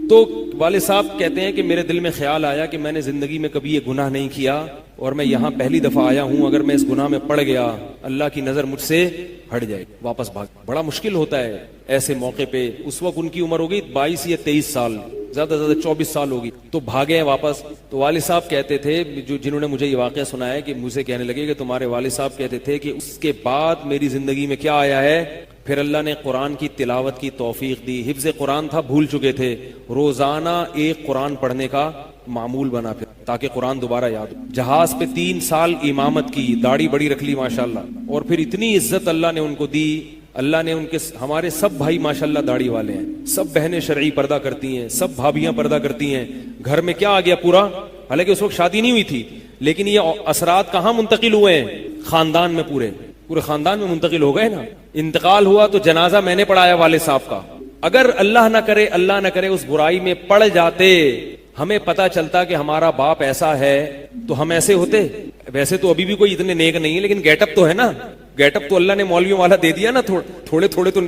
تو والد صاحب کہتے ہیں کہ میرے دل میں خیال آیا کہ میں نے زندگی میں کبھی یہ گناہ نہیں کیا اور میں یہاں پہلی دفعہ آیا ہوں, اگر میں اس گناہ میں پڑ گیا اللہ کی نظر مجھ سے ہٹ جائے, واپس بھاگ. بڑا مشکل ہوتا ہے ایسے موقع پہ. اس وقت ان کی عمر ہوگی 22 یا 23 سال, زیادہ سے زیادہ 24 سال ہوگی, تو بھاگے ہیں واپس. تو والد صاحب کہتے تھے, جنہوں نے مجھے یہ واقعہ سنایا, کہ مجھے کہنے لگے کہ تمہارے والد صاحب کہتے تھے کہ اس کے بعد میری زندگی میں کیا آیا ہے, پھر اللہ نے قرآن کی تلاوت کی توفیق دی. حفظ قرآن تھا, بھول چکے تھے, روزانہ ایک قرآن پڑھنے کا معمول بنا پھر تاکہ قرآن دوبارہ یاد ہو. جہاز پہ 3 سال امامت کی, داڑھی بڑی رکھ لی ماشاءاللہ, اور پھر اتنی عزت اللہ نے ان کو دی. اللہ نے ان کے, ہمارے سب بھائی ماشاءاللہ داڑھی والے ہیں, سب بہنیں شرعی پردہ کرتی ہیں, سب بھابیاں پردہ کرتی ہیں. گھر میں کیا آ گیا پورا, حالانکہ اس وقت شادی نہیں ہوئی تھی, لیکن یہ اثرات کہاں منتقل ہوئے ہیں, خاندان میں, پورے خاندان میں منتقل ہو گئے نا. انتقال ہوا تو جنازہ میں نے پڑھایا والد صاحب کا. اگر اللہ نہ کرے اس برائی میں پڑ جاتے, ہمیں پتا چلتا کہ ہمارا باپ ایسا ہے, تو ہم ایسے ہوتے. ویسے تو ابھی بھی کوئی اتنے نیک نہیں ہے, لیکن گیٹ اپ تو ہے نا, گیٹ اپ تو اللہ نے مولویوں والا دے دیا نا, تھوڑے تو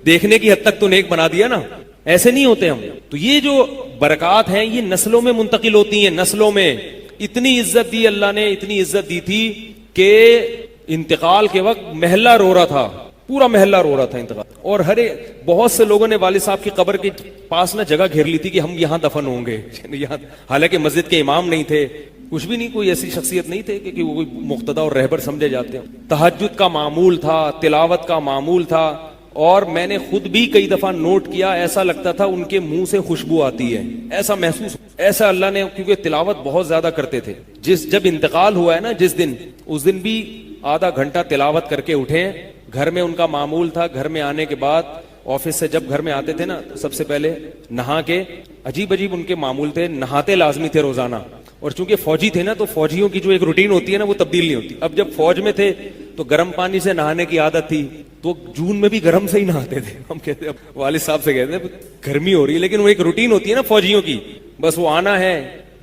دیکھنے کی حد تک تو نیک بنا دیا نا. ایسے نہیں ہوتے ہم. تو یہ جو برکات ہیں یہ نسلوں میں منتقل ہوتی ہیں, نسلوں میں. اتنی عزت دی اللہ نے, اتنی عزت دی تھی کہ انتقال کے وقت محلہ رو رہا تھا, پورا محلہ رو رہا تھا انتقال. اور بہت سے لوگوں نے والد صاحب کی قبر کے پاس نہ جگہ گھیر لی تھی کہ ہم یہاں دفن ہوں گے. حالانکہ مسجد کے امام نہیں تھے, کچھ بھی نہیں, کوئی ایسی شخصیت نہیں تھے کہ وہ کوئی مقتدا اور رہبر سمجھے جاتے ہیں. تہجد کا معمول تھا, تلاوت کا معمول تھا, اور میں نے خود بھی کئی دفعہ نوٹ کیا, ایسا لگتا تھا ان کے منہ سے خوشبو آتی ہے, ایسا محسوس, ایسا اللہ نے, کیونکہ تلاوت بہت زیادہ کرتے تھے. جب انتقال ہوا ہے نا جس دن, اس دن بھی آدھا گھنٹہ تلاوت کر کے اٹھے. گھر میں ان کا معمول تھا, گھر میں آنے کے بعد آفس سے جب گھر میں آتے تھے نا تو سب سے پہلے نہا کے, عجیب ان کے معمول تھے, نہاتے لازمی تھے روزانہ. اور چونکہ فوجی تھے نا تو فوجیوں کی جو ایک روٹین ہوتی ہے نا وہ تبدیل نہیں ہوتی. اب جب فوج میں تھے تو گرم پانی سے نہانے کی عادت تھی, تو جون میں بھی گرم سے ہی نہاتے تھے. ہم کہتے, اب والد صاحب سے کہتے ہیں گرمی ہو رہی ہے, لیکن وہ ایک روٹین ہوتی ہے نا فوجیوں کی, بس وہ آنا ہے,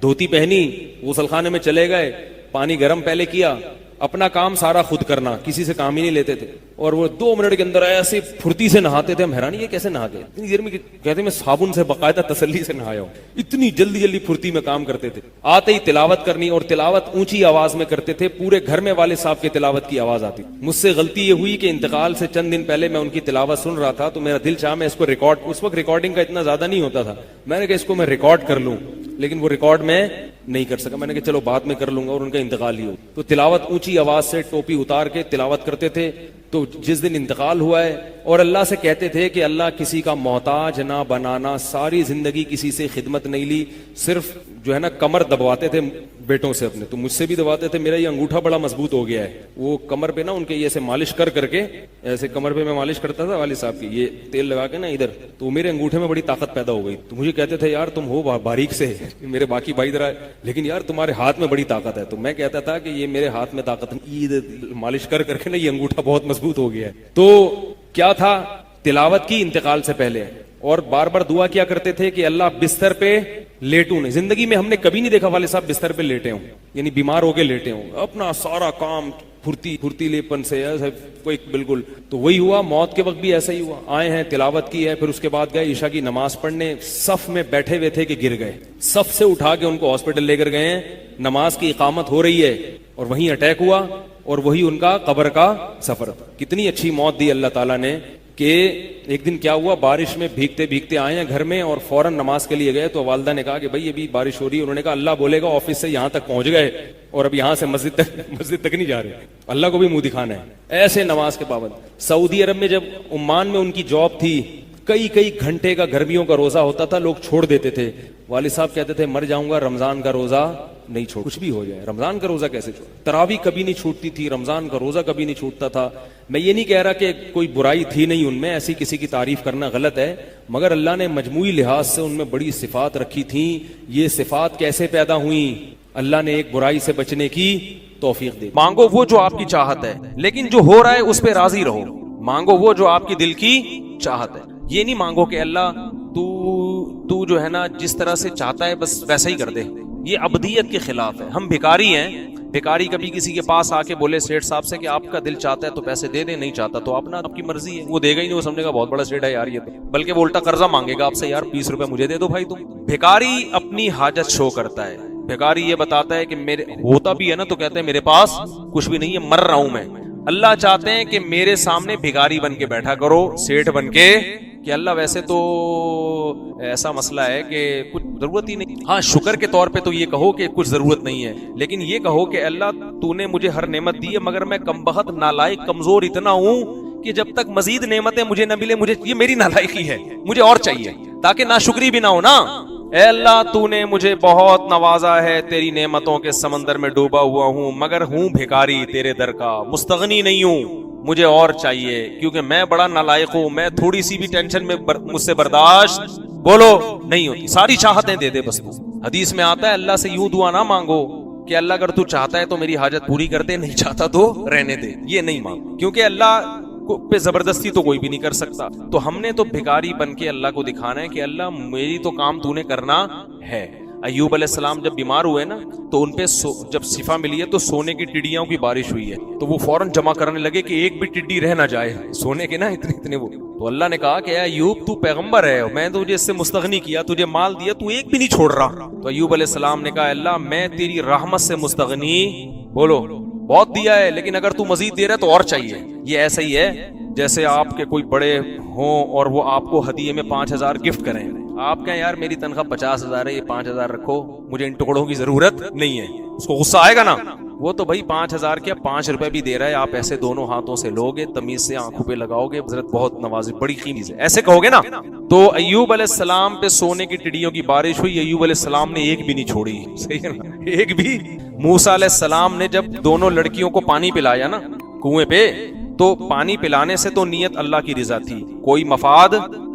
دھوتی پہنی, غسل خانے میں چلے گئے, پانی گرم پہلے کیا, اپنا کام سارا خود کرنا, کسی سے کام ہی نہیں لیتے تھے. اور وہ 2 منٹ کے اندر ایسے پھرتی سے نہاتے تھے, ہم حیران, یہ کیسے نہا گئے اتنی دیر میں. کہتے میں صابن سے باقاعدہ تسلی سے نہایا ہوں, اتنی جلدی پھرتی میں کام کرتے تھے. آتے ہی تلاوت کرنی, اور تلاوت اونچی آواز میں کرتے تھے, پورے گھر میں والد صاحب کی تلاوت کی آواز آتی. مجھ سے غلطی یہ ہوئی کہ انتقال سے چند دن پہلے میں ان کی تلاوت سن رہا تھا, تو میرا دل چاہا میں اس کو ریکارڈ, اس وقت ریکارڈنگ کا اتنا زیادہ نہیں ہوتا تھا, میں نے کہا اس کو میں ریکارڈ کر لوں, لیکن وہ ریکارڈ میں نہیں کر سکا. میں نے کہا چلو بعد میں کر لوں گا, اور ان کا انتقال ہی ہو. تو تلاوت اونچی آواز سے ٹوپی اتار کے تلاوت کرتے تھے. تو جس دن انتقال ہوا ہے, اور اللہ سے کہتے تھے کہ اللہ کسی کا محتاج نہ بنانا, ساری زندگی کسی سے خدمت نہیں لی, صرف جو ہے نا کمر دبواتے تھے بیٹوں سے اپنے, تو مجھ سے بھی دباتے تھے. میرا یہ انگوٹھا بڑا مضبوط ہو گیا ہے, وہ کمر پہ نا ان کے ایسے مالش کر کے, ایسے کمر پہ میں مالش کرتا تھا والد صاحب کی, یہ تیل لگا کے نا ادھر, تو میرے انگوٹھے میں بڑی طاقت پیدا ہو گئی. تو مجھے کہتے تھے یار تم ہو باریک سے, میرے باقی بھائی ادھر آئے, لیکن یار تمہارے ہاتھ میں بڑی طاقت ہے. تو میں کہتا تھا کہ یہ میرے ہاتھ میں طاقت نہیں, مالش کر کے نا یہ انگوٹھا بہت مضبوط ہو گیا ہے. تو کیا تھا, تلاوت کی انتقال سے پہلے, اور بار بار دعا کیا کرتے تھے کہ اللہ بستر پہ لیٹوں نہیں. زندگی میں ہم نے کبھی نہیں دیکھا والد صاحب بستر پہ لیٹے ہوں, یعنی بیمار ہو کے لیٹے ہوں, اپنا سارا کام پھرتی لیپن سے کوئی بالکل. تو وہی ہوا, موت کے وقت بھی ایسا ہی ہوا. آئے ہیں, تلاوت کی ہے, پھر اس کے بعد گئے عشاء کی نماز پڑھنے, صف میں بیٹھے ہوئے تھے کہ گر گئے, صف سے اٹھا کے ان کو ہاسپٹل لے کر گئے ہیں, نماز کی اقامت ہو رہی ہے, اور وہیں اٹیک ہوا, اور وہی ان کا قبر کا سفر. کتنی اچھی موت دی اللہ تعالیٰ نے کہ ایک دن کیا ہوا, بارش میں بھیگتے آئے ہیں گھر میں, اور فوراً نماز کے لیے گئے. تو والدہ نے کہا کہ بھائی ابھی بارش ہو رہی ہے. انہوں نے کہا اللہ بولے گا آفس سے یہاں تک پہنچ گئے, اور اب یہاں سے مسجد تک نہیں جا رہے, اللہ کو بھی منہ دکھانا ہے. ایسے نماز کے پابند. سعودی عرب میں جب عمان میں ان کی جاب تھی, کئی گھنٹے کا گرمیوں کا روزہ ہوتا تھا, لوگ چھوڑ دیتے تھے. والد صاحب کہتے تھے مر جاؤں گا, رمضان کا روزہ نہیں چھوڑ, کچھ بھی ہو جائے. رمضان کا روزہ کیسے چھوڑ, تراویح کبھی نہیں چھوٹتی تھی, رمضان کا روزہ کبھی نہیں چھوٹتا تھا. میں یہ نہیں کہہ رہا کہ کوئی برائی تھی نہیں ان میں, ایسی کسی کی تعریف کرنا غلط ہے, مگر اللہ نے مجموعی لحاظ سے ان میں بڑی صفات رکھی تھیں. یہ صفات کیسے پیدا ہوئیں؟ اللہ نے ایک برائی سے بچنے کی توفیق دی.
مانگو وہ جو آپ کی چاہت ہے, لیکن جو ہو رہا ہے اس پہ راضی رہو. مانگو وہ جو آپ کی دل کی چاہت ہے. یہ نہیں مانگو کہ اللہ تو جو ہے نا جس طرح سے چاہتا ہے بس ویسا ہی کر دے. یہ عبدیت کے خلاف ہے. ہم بھکاری ہیں. بھکاری کبھی کسی کے پاس آ کے بولے سیٹ صاحب سے کہ آپ کا دل چاہتا ہے تو پیسے دے دیں, نہیں چاہتا تو اپنا آپ کی مرضی ہے. وہ دے گا ہی نہیں, وہ سمجھے گا بہت بڑا سیٹ ہے یار یہ تو, بلکہ وہ الٹا قرضہ مانگے گا آپ سے, یار 20 روپے مجھے دے دو بھائی تم. بھکاری اپنی حاجت شو کرتا ہے. بھکاری یہ بتاتا ہے کہ میرے ہوتا بھی ہے نا تو کہتے ہیں میرے پاس کچھ بھی نہیں ہے, مر رہا ہوں میں. اللہ چاہتے ہیں کہ میرے سامنے بھکاری بن کے بیٹھا کرو, سیٹھ بن کے, کہ اللہ ویسے تو ایسا مسئلہ ہے کہ کچھ ضرورت ہی نہیں. ہاں شکر کے طور پہ تو یہ کہو کہ کچھ ضرورت نہیں ہے, لیکن یہ کہو کہ اللہ تو نے مجھے ہر نعمت دی ہے, مگر میں کم بخت نالائق کمزور اتنا ہوں کہ جب تک مزید نعمتیں مجھے نہ ملے, مجھے یہ میری نالائقی ہے, مجھے اور چاہیے, تاکہ ناشکری بھی نہ ہو نا. اے اللہ تو نے مجھے بہت نوازا ہے, تیری نعمتوں کے سمندر میں ڈوبا ہوا ہوں, مگر ہوں بھکاری تیرے در کا, مستغنی نہیں ہوں, مجھے اور چاہیے کیونکہ میں بڑا نالائق ہوں. میں تھوڑی سی بھی ٹینشن میں مجھ سے برداشت بولو نہیں ہوتی, ساری چاہتیں دے دے بس تو. حدیث میں آتا ہے اللہ سے یوں دعا نہ مانگو کہ اللہ اگر تو چاہتا ہے تو میری حاجت پوری کر دے, نہیں چاہتا تو رہنے دے. یہ نہیں مانگو, کیونکہ اللہ پہ زبردستی تو کوئی بھی نہیں کر سکتا. تو ہم نے تو بھکاری بن کے اللہ کو دکھانا ہے کہ اللہ میری تو کام تو نے کرنا ہے. ایوب علیہ السلام جب بیمار ہوئے نا تو ان پہ جب شفا ملی ہے تو سونے کی ٹڈیوں کی بارش ہوئی ہے, تو وہ فوراً جمع کرنے لگے کہ ایک بھی ٹڈی رہ نہ جائے, سونے کے نا اتنے وہ. تو اللہ نے کہا کہ اے ایوب تو پیغمبر ہے, میں تو تجھے اس سے مستغنی کیا, تجھے مال دیا, تو ایک بھی نہیں چھوڑ رہا. تو ایوب علیہ السلام نے کہا اللہ میں تیری رحمت سے مستغنی, بولو بہت دیا ہے لیکن اگر تو مزید دے رہا ہے تو اور چاہیے. یہ ایسا ہی ہے جیسے آپ کے کوئی بڑے ہوں اور وہ آپ کو ہدیے میں 5,000 گفٹ کریں, آپ کہیں یار میری تنخواہ 50,000 ہے, یہ 5,000 رکھو, مجھے ان ٹکڑوں کی ضرورت نہیں ہے. اس کو غصہ آئے گا نا. وہ تو بھائی 5,000 کیا 5 روپے بھی دے رہا ہے, آپ ایسے دونوں ہاتھوں سے لوگے, تمیز سے آنکھوں پہ لگاؤ گے, حضرت بہت نوازی بڑی قیمت ہے, ایسے کہو گے نا. تو ایوب علیہ السلام پہ سونے کی ٹڈیوں کی بارش ہوئی, ایوب علیہ السلام نے ایک بھی نہیں چھوڑی. صحیح ہے نا, ایک بھی. موسیٰ علیہ السلام نے جب دونوں لڑکیوں کو پانی پلایا نا کنویں پہ, تو پانی پلانے سے تو نیت اللہ کی رضا تھی, کوئی مفاد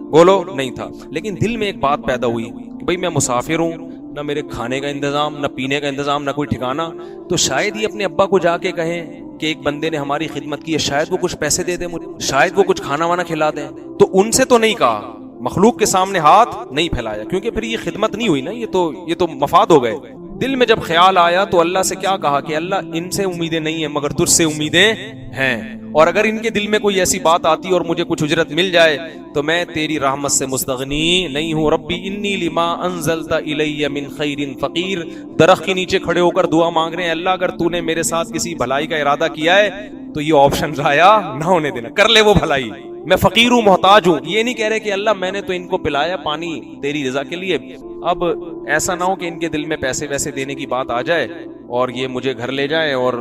بولو نہیں تھا, لیکن دل میں ایک بات پیدا ہوئی کہ بھئی میں مسافر ہوں, نہ میرے کھانے کا انتظام, نہ پینے کا انتظام, نہ کوئی ٹھکانہ, تو شاید یہ اپنے ابا کو جا کے کہیں کہ ایک بندے نے ہماری خدمت کی ہے, شاید وہ کچھ پیسے دے دیں مجھے, شاید وہ کچھ کھانا وانا کھلا دیں. تو ان سے تو نہیں کہا, مخلوق کے سامنے ہاتھ نہیں پھیلایا, کیونکہ پھر یہ خدمت نہیں ہوئی نا, یہ تو مفاد ہو گئے. دل میں جب خیال آیا تو اللہ سے کیا کہا کہ اللہ ان سے امیدیں نہیں ہیں مگر تجھ سے امیدیں ہیں, اور اگر ان کے دل میں کوئی ایسی بات آتی اور مجھے کچھ اجرت مل جائے تو میں تیری رحمت سے مستغنی نہیں ہوں. ربی انی لما انزلت الی من خیر فقیر. درخت کے نیچے کھڑے ہو کر دعا مانگ رہے ہیں, اللہ اگر تو نے میرے ساتھ کسی بھلائی کا ارادہ کیا ہے تو یہ آپشن ضائع نہ ہونے دینا, کر لے وہ بھلائی, میں فقیر ہوں, محتاج ہوں. یہ نہیں کہہ رہے کہ اللہ میں نے تو ان کو پلایا پانی تیری رضا کے لیے, اب ایسا نہ ہو کہ ان کے دل میں پیسے ویسے دینے کی بات آ جائے اور یہ مجھے گھر لے جائے اور